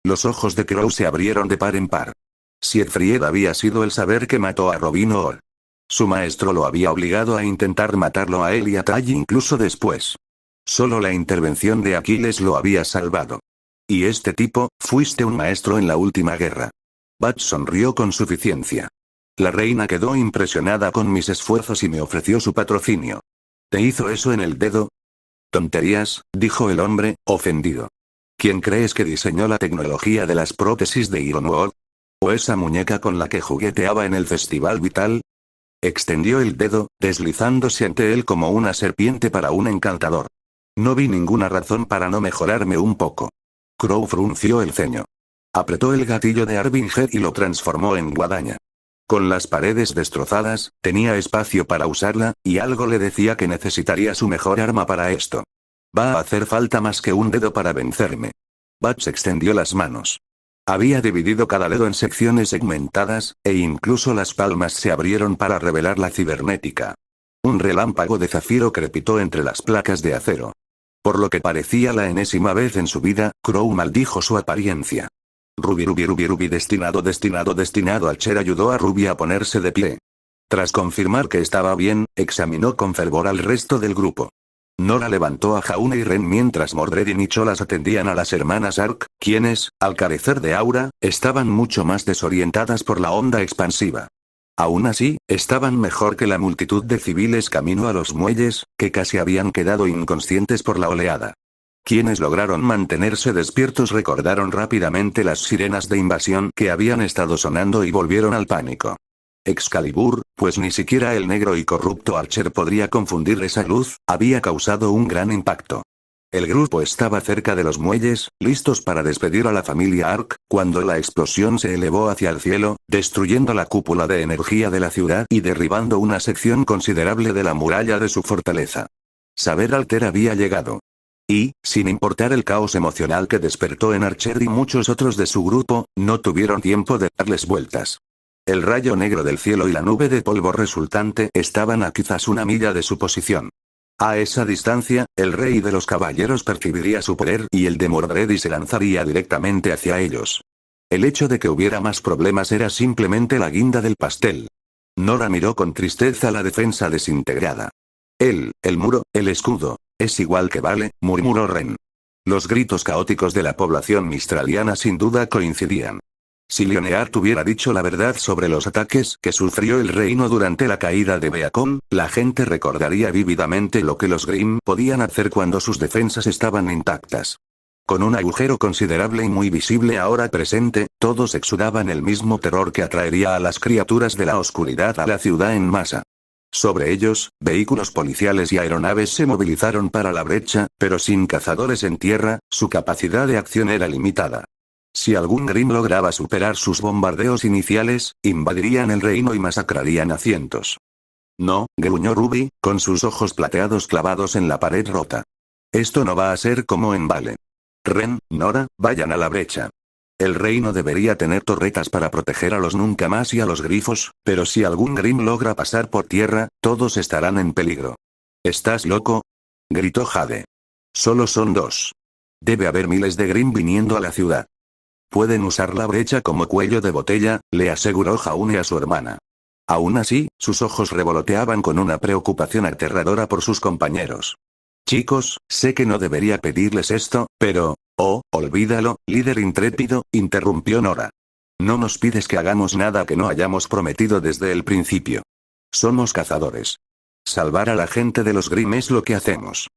Speaker 1: Los ojos de Crow se abrieron de par en par. Siegfried había sido el saber que mató a Robin Hood. Su maestro lo había obligado a intentar matarlo a él y a Tally incluso después. Solo la intervención de Aquiles lo había salvado. Y este tipo, fuiste un maestro en la última guerra. Bats sonrió con suficiencia. La reina quedó impresionada con mis esfuerzos y me ofreció su patrocinio. ¿Te hizo eso en el dedo? Tonterías, dijo el hombre, ofendido. ¿Quién crees que diseñó la tecnología de las prótesis de Ironwood? ¿O esa muñeca con la que jugueteaba en el Festival Vital? Extendió el dedo, deslizándose ante él como una serpiente para un encantador. No vi ninguna razón para no mejorarme un poco. Crow frunció el ceño. Apretó el gatillo de Harbinger y lo transformó en guadaña. Con las paredes destrozadas, tenía espacio para usarla, y algo le decía que necesitaría su mejor arma para esto. Va a hacer falta más que un dedo para vencerme. Bats extendió las manos. Había dividido cada dedo en secciones segmentadas, e incluso las palmas se abrieron para revelar la cibernética. Un relámpago de zafiro crepitó entre las placas de acero. Por lo que parecía la enésima vez en su vida, Crow maldijo su apariencia. Ruby, destinado. Archer ayudó a Ruby a ponerse de pie. Tras confirmar que estaba bien, examinó con fervor al resto del grupo. Nora levantó a Jauna y Ren mientras Mordred y Nicholas atendían a las hermanas Ark, quienes, al carecer de aura, estaban mucho más desorientadas por la onda expansiva. Aún así, estaban mejor que la multitud de civiles camino a los muelles, que casi habían quedado inconscientes por la oleada. Quienes lograron mantenerse despiertos recordaron rápidamente las sirenas de invasión que habían estado sonando y volvieron al pánico. Excalibur, pues ni siquiera el negro y corrupto Archer podría confundir esa luz, había causado un gran impacto. El grupo estaba cerca de los muelles, listos para despedir a la familia Ark, cuando la explosión se elevó hacia el cielo, destruyendo la cúpula de energía de la ciudad y derribando una sección considerable de la muralla de su fortaleza. Saber Alter había llegado. Y, sin importar el caos emocional que despertó en Archer y muchos otros de su grupo, no tuvieron tiempo de darles vueltas. El rayo negro del cielo y la nube de polvo resultante estaban a quizás una milla de su posición. A esa distancia, el rey de los caballeros percibiría su poder y el de Mordred y se lanzaría directamente hacia ellos. El hecho de que hubiera más problemas era simplemente la guinda del pastel. Nora miró con tristeza la defensa desintegrada. El muro, el escudo. Es igual que vale, murmuró Ren. Los gritos caóticos de la población mistraliana sin duda coincidían. Si Leonard hubiera dicho la verdad sobre los ataques que sufrió el reino durante la caída de Beacon, la gente recordaría vívidamente lo que los Grimm podían hacer cuando sus defensas estaban intactas. Con un agujero considerable y muy visible ahora presente, todos exudaban el mismo terror que atraería a las criaturas de la oscuridad a la ciudad en masa. Sobre ellos, vehículos policiales y aeronaves se movilizaron para la brecha, pero sin cazadores en tierra, su capacidad de acción era limitada. Si algún Grimm lograba superar sus bombardeos iniciales, invadirían el reino y masacrarían a cientos. No, gruñó Ruby, con sus ojos plateados clavados en la pared rota. Esto no va a ser como en Vale. Ren, Nora, vayan a la brecha. El reino debería tener torretas para proteger a los nunca más y a los grifos, pero si algún Grimm logra pasar por tierra, todos estarán en peligro. ¿Estás loco?, gritó Jade. Solo son 2. Debe haber miles de Grimm viniendo a la ciudad. Pueden usar la brecha como cuello de botella, le aseguró Jaune a su hermana. Aún así, sus ojos revoloteaban con una preocupación aterradora por sus compañeros. Chicos, sé que no debería pedirles esto, pero... Oh, olvídalo, líder intrépido, interrumpió Nora. No nos pides que hagamos nada que no hayamos prometido desde el principio. Somos cazadores. Salvar a la gente de los Grimm es lo que hacemos.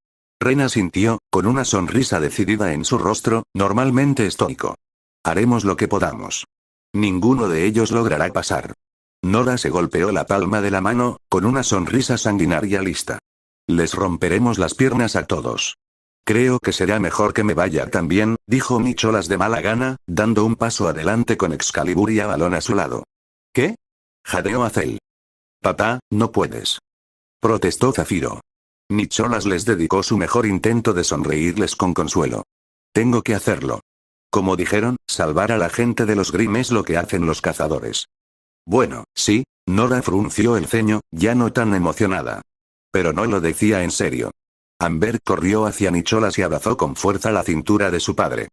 Speaker 1: Ren asintió, con una sonrisa decidida en su rostro, normalmente estoico. Haremos lo que podamos. Ninguno de ellos logrará pasar. Nora se golpeó la palma de la mano, con una sonrisa sanguinaria lista. Les romperemos las piernas a todos. Creo que será mejor que me vaya también, dijo Nicholas de mala gana, dando un paso adelante con Excalibur y Avalon a su lado. ¿Qué?, jadeó Azel. Papá, no puedes. Protestó Zafiro. Nicholas les dedicó su mejor intento de sonreírles con consuelo. Tengo que hacerlo. Como dijeron, salvar a la gente de los Grimm es lo que hacen los cazadores. Bueno, sí, Nora frunció el ceño, ya no tan emocionada. Pero no lo decía en serio. Amber corrió hacia Nicholas y abrazó con fuerza la cintura de su padre.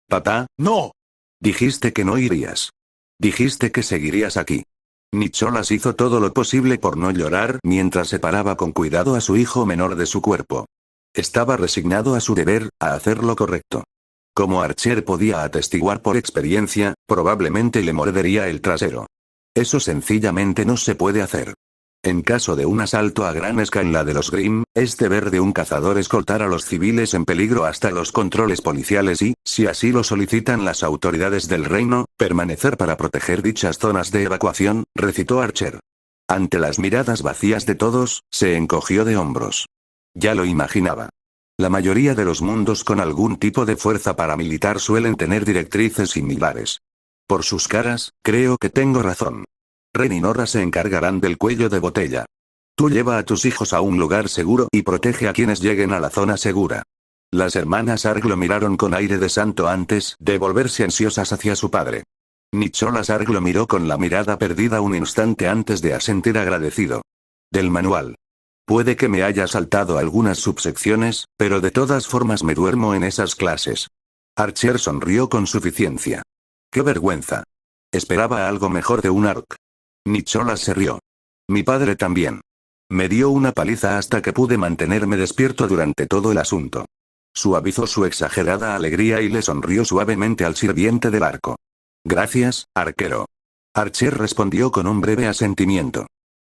Speaker 1: Papá, no. Dijiste que no irías. Dijiste que seguirías aquí. Nicholas hizo todo lo posible por no llorar mientras separaba con cuidado a su hijo menor de su cuerpo. Estaba resignado a su deber, a hacer lo correcto. Como Archer podía atestiguar por experiencia, probablemente le mordería el trasero. Eso sencillamente no se puede hacer. En caso de un asalto a gran escala de los Grimm, es deber de un cazador escoltar a los civiles en peligro hasta los controles policiales y, si así lo solicitan las autoridades del reino, permanecer para proteger dichas zonas de evacuación, recitó Archer. Ante las miradas vacías de todos, se encogió de hombros. Ya lo imaginaba. La mayoría de los mundos con algún tipo de fuerza paramilitar suelen tener directrices similares. Por sus caras, creo que tengo razón. Ren y Nora se encargarán del cuello de botella. Tú lleva a tus hijos a un lugar seguro y protege a quienes lleguen a la zona segura. Las hermanas Arg lo miraron con aire de santo antes de volverse ansiosas hacia su padre. Nicholas Arg lo miró con la mirada perdida un instante antes de asentir agradecido. Del manual. Puede que me haya saltado algunas subsecciones, pero de todas formas me duermo en esas clases. Archer sonrió con suficiencia. ¡Qué vergüenza! Esperaba algo mejor de un Ark. Nicholas se rió. Mi padre también. Me dio una paliza hasta que pude mantenerme despierto durante todo el asunto. Suavizó su exagerada alegría y le sonrió suavemente al sirviente del arco. Gracias, arquero. Archer respondió con un breve asentimiento.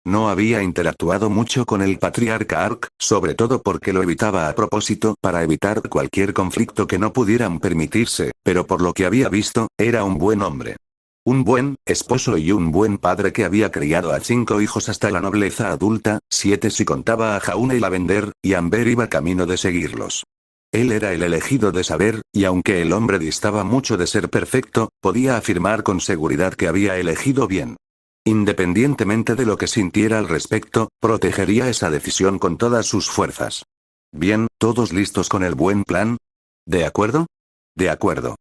Speaker 1: No había interactuado mucho con el patriarca Ark, sobre todo porque lo evitaba a propósito para evitar cualquier conflicto que no pudieran permitirse, pero por lo que había visto, era un buen hombre. Un buen esposo y un buen padre que había criado a 5 hijos hasta la nobleza adulta, 7 si contaba a Jaune y Lavender, y Amber iba camino de seguirlos. Él era el elegido de saber, y aunque el hombre distaba mucho de ser perfecto, podía afirmar con seguridad que había elegido bien. Independientemente de lo que sintiera al respecto, protegería esa decisión con todas sus fuerzas. Bien, ¿todos listos con el buen plan? ¿De acuerdo? De acuerdo.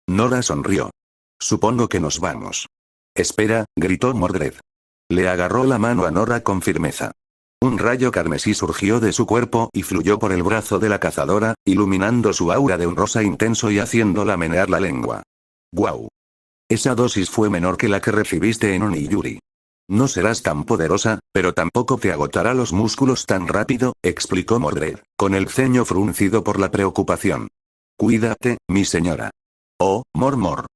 Speaker 1: Nora sonrió. Supongo que nos vamos. Espera, gritó Mordred. Le agarró la mano a Nora con firmeza. Un rayo carmesí surgió de su cuerpo y fluyó por el brazo de la cazadora, iluminando su aura de un rosa intenso y haciéndola menear la lengua. ¡Guau! Esa dosis fue menor que la que recibiste en Oniyuri. No serás tan poderosa, pero tampoco te agotará los músculos tan rápido, explicó Mordred, con el ceño fruncido por la preocupación. Cuídate, mi señora. Oh, Mor.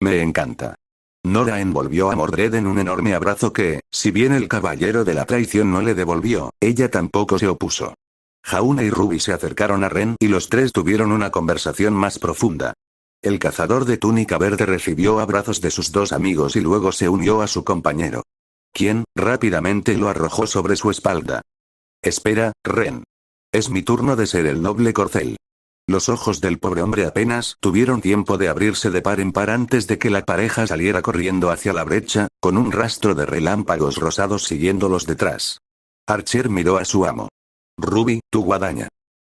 Speaker 1: Me encanta. Nora envolvió a Mordred en un enorme abrazo que, si bien el caballero de la traición no le devolvió, ella tampoco se opuso. Jaune y Ruby se acercaron a Ren y los tres tuvieron una conversación más profunda. El cazador de túnica verde recibió abrazos de sus dos amigos y luego se unió a su compañero, quien, rápidamente lo arrojó sobre su espalda. Espera, Ren. Es mi turno de ser el noble corcel. Los ojos del pobre hombre apenas tuvieron tiempo de abrirse de par en par antes de que la pareja saliera corriendo hacia la brecha, con un rastro de relámpagos rosados siguiéndolos detrás. Archer miró a su amo. Ruby, tu guadaña.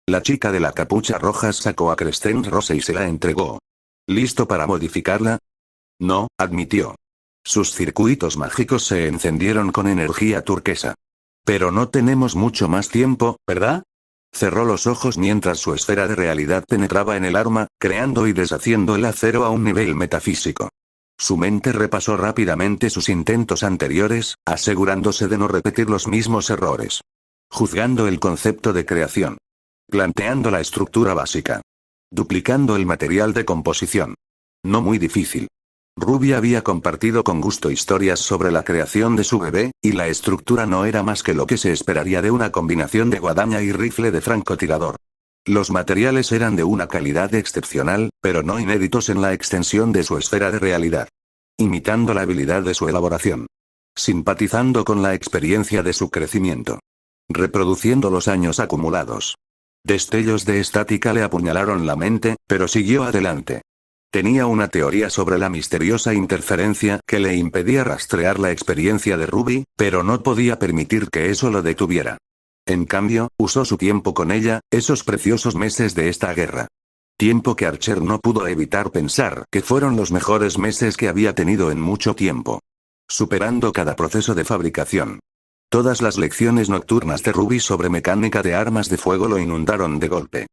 Speaker 1: La chica de la capucha roja sacó a Crescent Rose y se la entregó. ¿Listo para modificarla? No, admitió. Sus circuitos mágicos se encendieron con energía turquesa. Pero no tenemos mucho más tiempo, ¿verdad? Cerró los ojos mientras su esfera de realidad penetraba en el arma, creando y deshaciendo el acero a un nivel metafísico. Su mente repasó rápidamente sus intentos anteriores, asegurándose de no repetir los mismos errores. Juzgando el concepto de creación. Planteando la estructura básica. Duplicando el material de composición. No muy difícil. Ruby había compartido con gusto historias sobre la creación de su bebé, y la estructura no era más que lo que se esperaría de una combinación de guadaña y rifle de francotirador. Los materiales eran de una calidad excepcional, pero no inéditos en la extensión de su esfera de realidad. Imitando la habilidad de su elaboración. Simpatizando con la experiencia de su crecimiento. Reproduciendo los años acumulados. Destellos de estática le apuñalaron la mente, pero siguió adelante. Tenía una teoría sobre la misteriosa interferencia que le impedía rastrear la experiencia de Ruby, pero no podía permitir que eso lo detuviera. En cambio, usó su tiempo con ella, esos preciosos meses de esta guerra. Tiempo que Archer no pudo evitar pensar que fueron los mejores meses que había tenido en mucho tiempo. Superando cada proceso de fabricación. Todas las lecciones nocturnas de Ruby sobre mecánica de armas de fuego lo inundaron de golpe.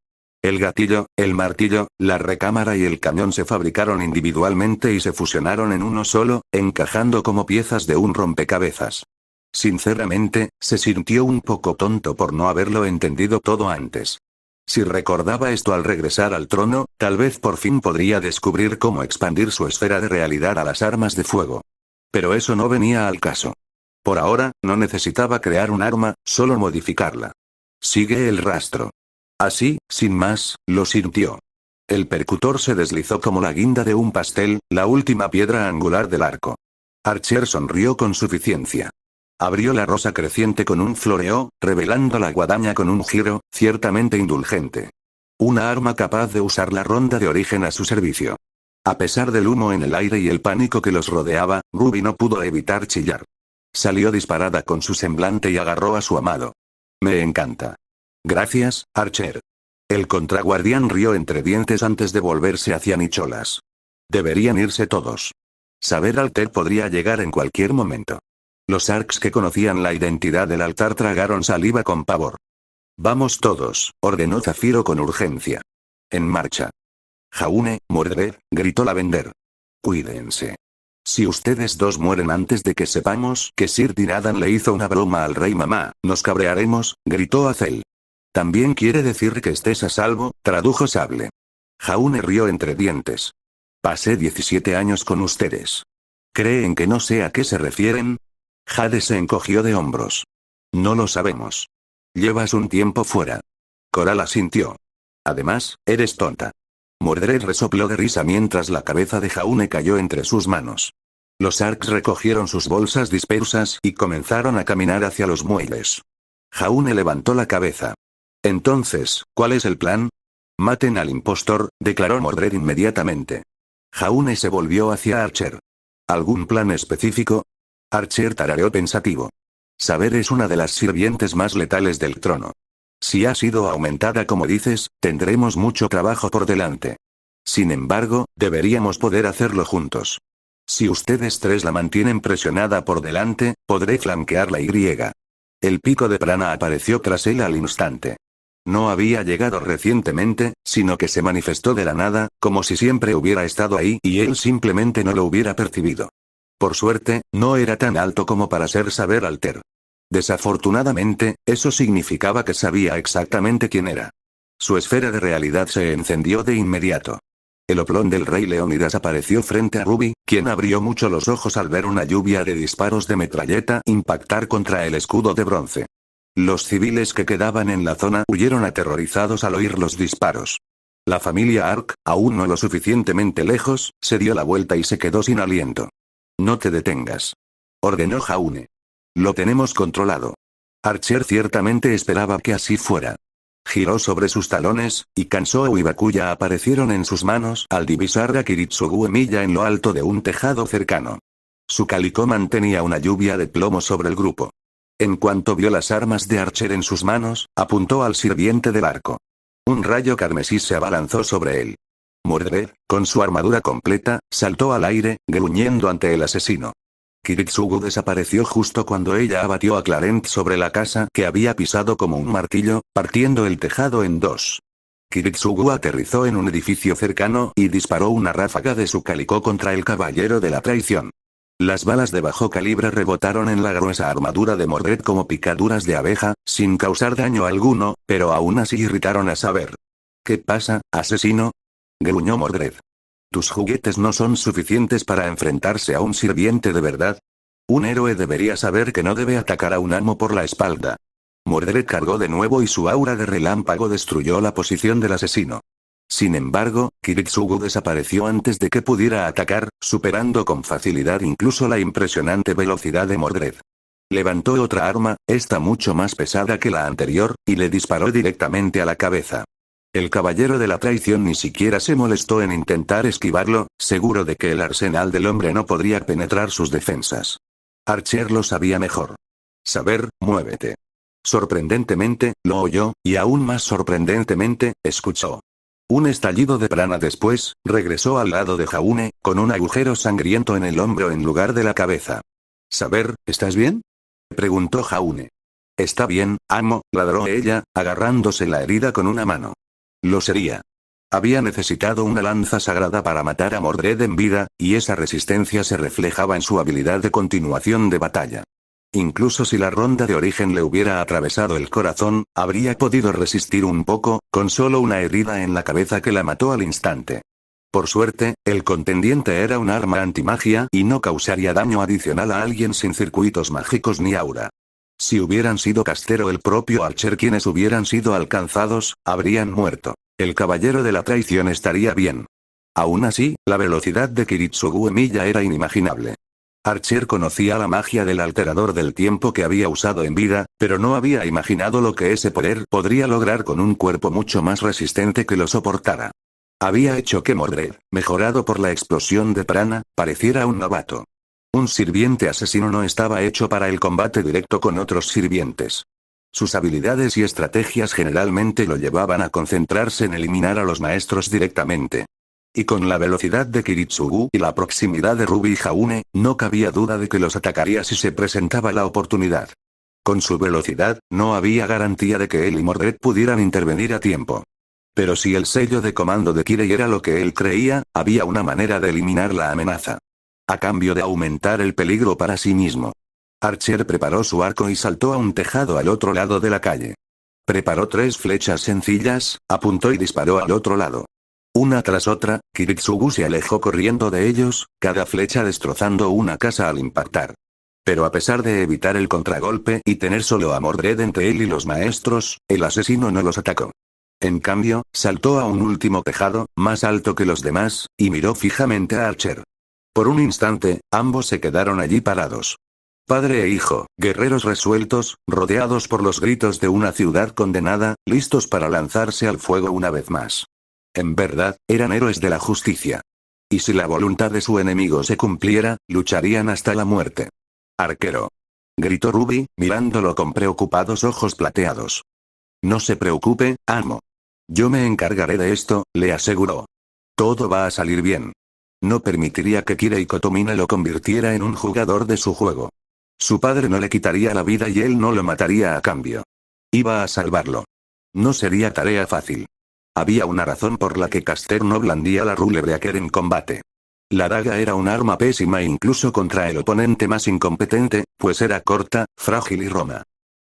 Speaker 1: El gatillo, el martillo, la recámara y el cañón se fabricaron individualmente y se fusionaron en uno solo, encajando como piezas de un rompecabezas. Sinceramente, se sintió un poco tonto por no haberlo entendido todo antes. Si recordaba esto al regresar al trono, tal vez por fin podría descubrir cómo expandir su esfera de realidad a las armas de fuego. Pero eso no venía al caso. Por ahora, no necesitaba crear un arma, solo modificarla. Sigue el rastro. Así, sin más, lo sintió. El percutor se deslizó como la guinda de un pastel, la última piedra angular del arco. Archer sonrió con suficiencia. Abrió la rosa creciente con un floreo, revelando la guadaña con un giro, ciertamente indulgente. Una arma capaz de usar la ronda de origen a su servicio. A pesar del humo en el aire y el pánico que los rodeaba, Ruby no pudo evitar chillar. Salió disparada con su semblante y agarró a su amado. Me encanta. Gracias, Archer. El contraguardián rió entre dientes antes de volverse hacia Nicholas. Deberían irse todos. Saber Alter podría llegar en cualquier momento. Los Arks que conocían la identidad del altar tragaron saliva con pavor. Vamos todos, ordenó Zafiro con urgencia. En marcha. Jaune, Mordred, gritó Lavender. Cuídense. Si ustedes dos mueren antes de que sepamos que Sir Dinadan le hizo una broma al rey mamá, nos cabrearemos, gritó Azel. También quiere decir que estés a salvo, tradujo Sable. Jaune rió entre dientes. Pasé 17 años con ustedes. ¿Creen que no sé a qué se refieren? Jade se encogió de hombros. No lo sabemos. Llevas un tiempo fuera. Coral asintió. Además, eres tonta. Mordred resopló de risa mientras la cabeza de Jaune cayó entre sus manos. Los Arks recogieron sus bolsas dispersas y comenzaron a caminar hacia los muelles. Jaune levantó la cabeza. Entonces, ¿cuál es el plan? Maten al impostor, declaró Mordred inmediatamente. Jaune se volvió hacia Archer. ¿Algún plan específico? Archer tarareó pensativo. Saber es una de las sirvientes más letales del trono. Si ha sido aumentada como dices, tendremos mucho trabajo por delante. Sin embargo, deberíamos poder hacerlo juntos. Si ustedes tres la mantienen presionada por delante, podré flanquear la Y. El pico de Prana apareció tras él al instante. No había llegado recientemente, sino que se manifestó de la nada, como si siempre hubiera estado ahí y él simplemente no lo hubiera percibido. Por suerte, no era tan alto como para ser saber alter. Desafortunadamente, eso significaba que sabía exactamente quién era. Su esfera de realidad se encendió de inmediato. El oplón del Rey Leónidas apareció frente a Ruby, quien abrió mucho los ojos al ver una lluvia de disparos de metralleta impactar contra el escudo de bronce. Los civiles que quedaban en la zona huyeron aterrorizados al oír los disparos. La familia Ark, aún no lo suficientemente lejos, se dio la vuelta y se quedó sin aliento. No te detengas, ordenó Jaune. Lo tenemos controlado. Archer ciertamente esperaba que así fuera. Giró sobre sus talones, y Kansou y Bakuya aparecieron en sus manos al divisar a Kiritsugu Emiya en lo alto de un tejado cercano. Su calico mantenía una lluvia de plomo sobre el grupo. En cuanto vio las armas de Archer en sus manos, apuntó al sirviente del arco. Un rayo carmesí se abalanzó sobre él. Mordred, con su armadura completa, saltó al aire, gruñendo ante el asesino. Kiritsugu desapareció justo cuando ella abatió a Clarent sobre la casa que había pisado como un martillo, partiendo el tejado en dos. Kiritsugu aterrizó en un edificio cercano y disparó una ráfaga de su calico contra el caballero de la traición. Las balas de bajo calibre rebotaron en la gruesa armadura de Mordred como picaduras de abeja, sin causar daño alguno, pero aún así irritaron a saber. ¿Qué pasa, asesino?, gruñó Mordred. ¿Tus juguetes no son suficientes para enfrentarse a un sirviente de verdad? Un héroe debería saber que no debe atacar a un amo por la espalda. Mordred cargó de nuevo y su aura de relámpago destruyó la posición del asesino. Sin embargo, Kiritsugu desapareció antes de que pudiera atacar, superando con facilidad incluso la impresionante velocidad de Mordred. Levantó otra arma, esta mucho más pesada que la anterior, y le disparó directamente a la cabeza. El caballero de la traición ni siquiera se molestó en intentar esquivarlo, seguro de que el arsenal del hombre no podría penetrar sus defensas. Archer lo sabía mejor. Saber, muévete. Sorprendentemente, lo oyó, y aún más sorprendentemente, escuchó. Un estallido de prana después, regresó al lado de Jaune, con un agujero sangriento en el hombro en lugar de la cabeza. Saber, ¿estás bien?, preguntó Jaune. Está bien, amo, ladró ella, agarrándose la herida con una mano. Lo sería. Había necesitado una lanza sagrada para matar a Mordred en vida, y esa resistencia se reflejaba en su habilidad de continuación de batalla. Incluso si la ronda de origen le hubiera atravesado el corazón, habría podido resistir un poco, con solo una herida en la cabeza que la mató al instante. Por suerte, el contendiente era un arma antimagia y no causaría daño adicional a alguien sin circuitos mágicos ni aura. Si hubieran sido Castero o el propio Archer quienes hubieran sido alcanzados, habrían muerto. El caballero de la traición estaría bien. Aún así, la velocidad de Kiritsugu Emiya era inimaginable. Archer conocía la magia del alterador del tiempo que había usado en vida, pero no había imaginado lo que ese poder podría lograr con un cuerpo mucho más resistente que lo soportara. Había hecho que Mordred, mejorado por la explosión de prana, pareciera un novato. Un sirviente asesino no estaba hecho para el combate directo con otros sirvientes. Sus habilidades y estrategias generalmente lo llevaban a concentrarse en eliminar a los maestros directamente. Y con la velocidad de Kiritsugu y la proximidad de Ruby y Jaune, no cabía duda de que los atacaría si se presentaba la oportunidad. Con su velocidad, no había garantía de que él y Mordred pudieran intervenir a tiempo. Pero si el sello de comando de Kirei era lo que él creía, había una manera de eliminar la amenaza. A cambio de aumentar el peligro para sí mismo. Archer preparó su arco y saltó a un tejado al otro lado de la calle. Preparó 3 flechas sencillas, apuntó y disparó al otro lado. Una tras otra, Kiritsugu se alejó corriendo de ellos, cada flecha destrozando una casa al impactar. Pero a pesar de evitar el contragolpe y tener solo a Mordred entre él y los maestros, el asesino no los atacó. En cambio, saltó a un último tejado, más alto que los demás, y miró fijamente a Archer. Por un instante, ambos se quedaron allí parados. Padre e hijo, guerreros resueltos, rodeados por los gritos de una ciudad condenada, listos para lanzarse al fuego una vez más. En verdad, eran héroes de la justicia. Y si la voluntad de su enemigo se cumpliera, lucharían hasta la muerte. Arquero. Gritó Ruby, mirándolo con preocupados ojos plateados. No se preocupe, amo. Yo me encargaré de esto, le aseguró. Todo va a salir bien. No permitiría que Kirei Kotomine lo convirtiera en un jugador de su juego. Su padre no le quitaría la vida y él no lo mataría a cambio. Iba a salvarlo. No sería tarea fácil. Había una razón por la que Caster no blandía la Rule Breaker en combate. La daga era un arma pésima incluso contra el oponente más incompetente, pues era corta, frágil y roma.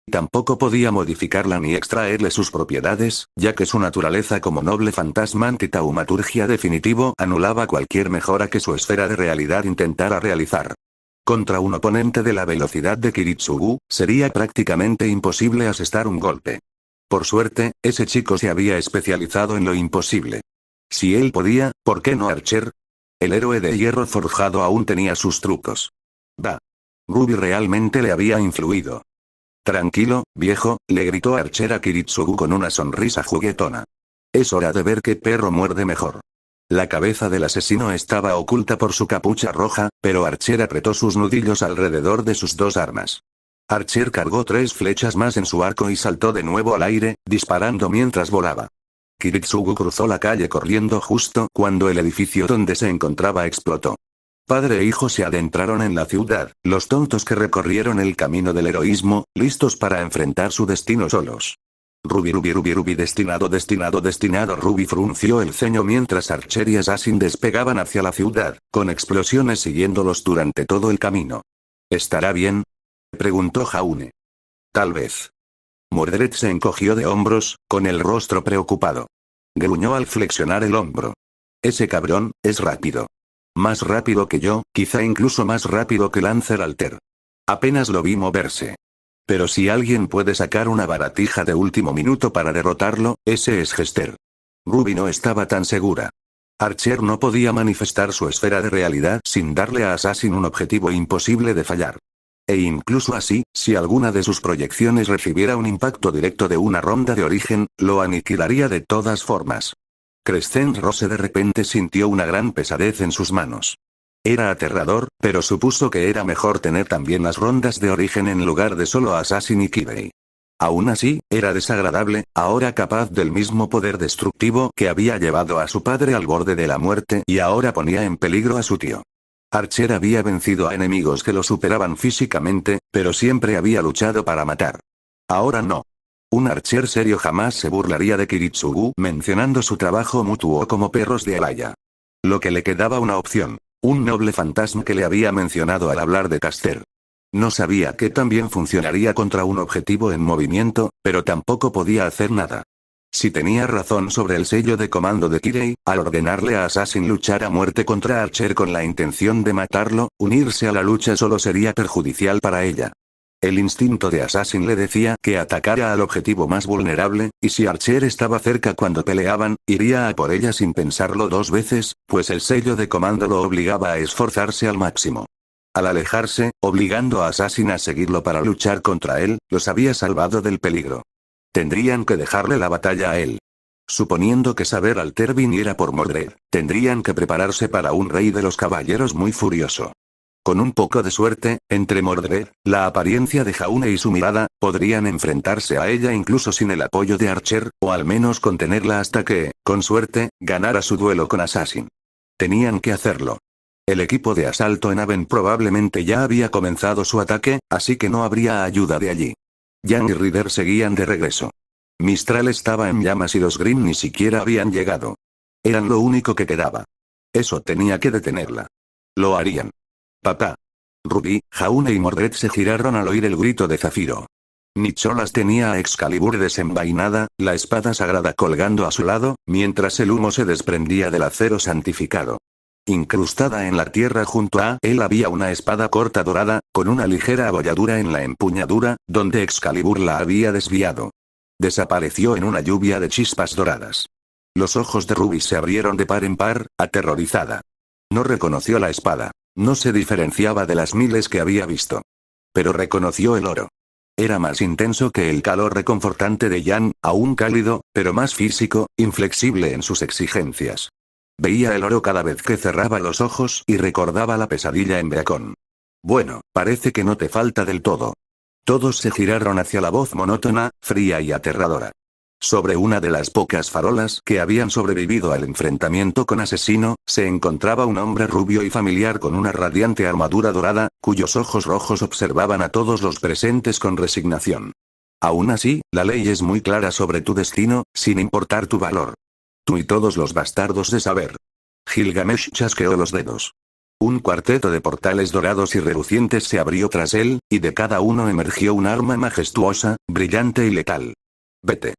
Speaker 1: Tampoco podía modificarla ni extraerle sus propiedades, ya que su naturaleza como noble fantasma antitaumaturgia definitivo anulaba cualquier mejora que su esfera de realidad intentara realizar. Contra un oponente de la velocidad de Kiritsugu, sería prácticamente imposible asestar un golpe. Por suerte, ese chico se había especializado en lo imposible. Si él podía, ¿por qué no Archer? El héroe de hierro forjado aún tenía sus trucos. Bah. Ruby realmente le había influido. Tranquilo, viejo, le gritó Archer a Kiritsugu con una sonrisa juguetona. Es hora de ver qué perro muerde mejor. La cabeza del asesino estaba oculta por su capucha roja, pero Archer apretó sus nudillos alrededor de sus dos armas. Archer cargó 3 flechas más en su arco y saltó de nuevo al aire, disparando mientras volaba. Kiritsugu cruzó la calle corriendo justo cuando el edificio donde se encontraba explotó. Padre e hijo se adentraron en la ciudad, los tontos que recorrieron el camino del heroísmo, listos para enfrentar su destino solos. Ruby, destinado. Ruby frunció el ceño mientras Archer y Assassin despegaban hacia la ciudad, con explosiones siguiéndolos durante todo el camino. ¿Estará bien?, preguntó Jaune. Tal vez. Mordred se encogió de hombros, con el rostro preocupado. Gruñó al flexionar el hombro. Ese cabrón, es rápido. Más rápido que yo, quizá incluso más rápido que Lancer Alter. Apenas lo vi moverse. Pero si alguien puede sacar una baratija de último minuto para derrotarlo, ese es Hester. Ruby no estaba tan segura. Archer no podía manifestar su esfera de realidad sin darle a Assassin un objetivo imposible de fallar. E incluso así, si alguna de sus proyecciones recibiera un impacto directo de una ronda de origen, lo aniquilaría de todas formas. Crescent Rose de repente sintió una gran pesadez en sus manos. Era aterrador, pero supuso que era mejor tener también las rondas de origen en lugar de solo Assassin y Kibei. Aún así, era desagradable, ahora capaz del mismo poder destructivo que había llevado a su padre al borde de la muerte y ahora ponía en peligro a su tío. Archer había vencido a enemigos que lo superaban físicamente, pero siempre había luchado para matar. Ahora no. Un Archer serio jamás se burlaría de Kiritsugu mencionando su trabajo mutuo como perros de Alaya. Lo que le quedaba una opción. Un noble fantasma que le había mencionado al hablar de Caster. No sabía que también funcionaría contra un objetivo en movimiento, pero tampoco podía hacer nada. Si tenía razón sobre el sello de comando de Kirei, al ordenarle a Assassin luchar a muerte contra Archer con la intención de matarlo, unirse a la lucha solo sería perjudicial para ella. El instinto de Assassin le decía que atacara al objetivo más vulnerable, y si Archer estaba cerca cuando peleaban, iría a por ella sin pensarlo 2 veces, pues el sello de comando lo obligaba a esforzarse al máximo. Al alejarse, obligando a Assassin a seguirlo para luchar contra él, los había salvado del peligro. Tendrían que dejarle la batalla a él. Suponiendo que Saber Alter viniera por Mordred, tendrían que prepararse para un rey de los caballeros muy furioso. Con un poco de suerte, entre Mordred, la apariencia de Jaune y su mirada, podrían enfrentarse a ella incluso sin el apoyo de Archer, o al menos contenerla hasta que, con suerte, ganara su duelo con Assassin. Tenían que hacerlo. El equipo de asalto en Aven probablemente ya había comenzado su ataque, así que no habría ayuda de allí. Yang y Ryder seguían de regreso. Mistral estaba en llamas y los Grimm ni siquiera habían llegado. Eran lo único que quedaba. Eso tenía que detenerla. Lo harían. Papá. Ruby, Jaune y Mordred se giraron al oír el grito de Zafiro. Nicholas tenía a Excalibur desenvainada, la espada sagrada colgando a su lado, mientras el humo se desprendía del acero santificado. Incrustada en la tierra junto a él había una espada corta dorada, con una ligera abolladura en la empuñadura, donde Excalibur la había desviado. Desapareció en una lluvia de chispas doradas. Los ojos de Ruby se abrieron de par en par, aterrorizada. No reconoció la espada. No se diferenciaba de las miles que había visto. Pero reconoció el oro. Era más intenso que el calor reconfortante de Yan, aún cálido, pero más físico, inflexible en sus exigencias. Veía el oro cada vez que cerraba los ojos y recordaba la pesadilla en Beacon. Bueno, parece que no te falta del todo. Todos se giraron hacia la voz monótona, fría y aterradora. Sobre una de las pocas farolas que habían sobrevivido al enfrentamiento con Asesino, se encontraba un hombre rubio y familiar con una radiante armadura dorada, cuyos ojos rojos observaban a todos los presentes con resignación. Aún así, la ley es muy clara sobre tu destino, sin importar tu valor. Tú y todos los bastardos de saber. Gilgamesh chasqueó los dedos. Un cuarteto de portales dorados y relucientes se abrió tras él, y de cada uno emergió un arma majestuosa, brillante y letal. Vete.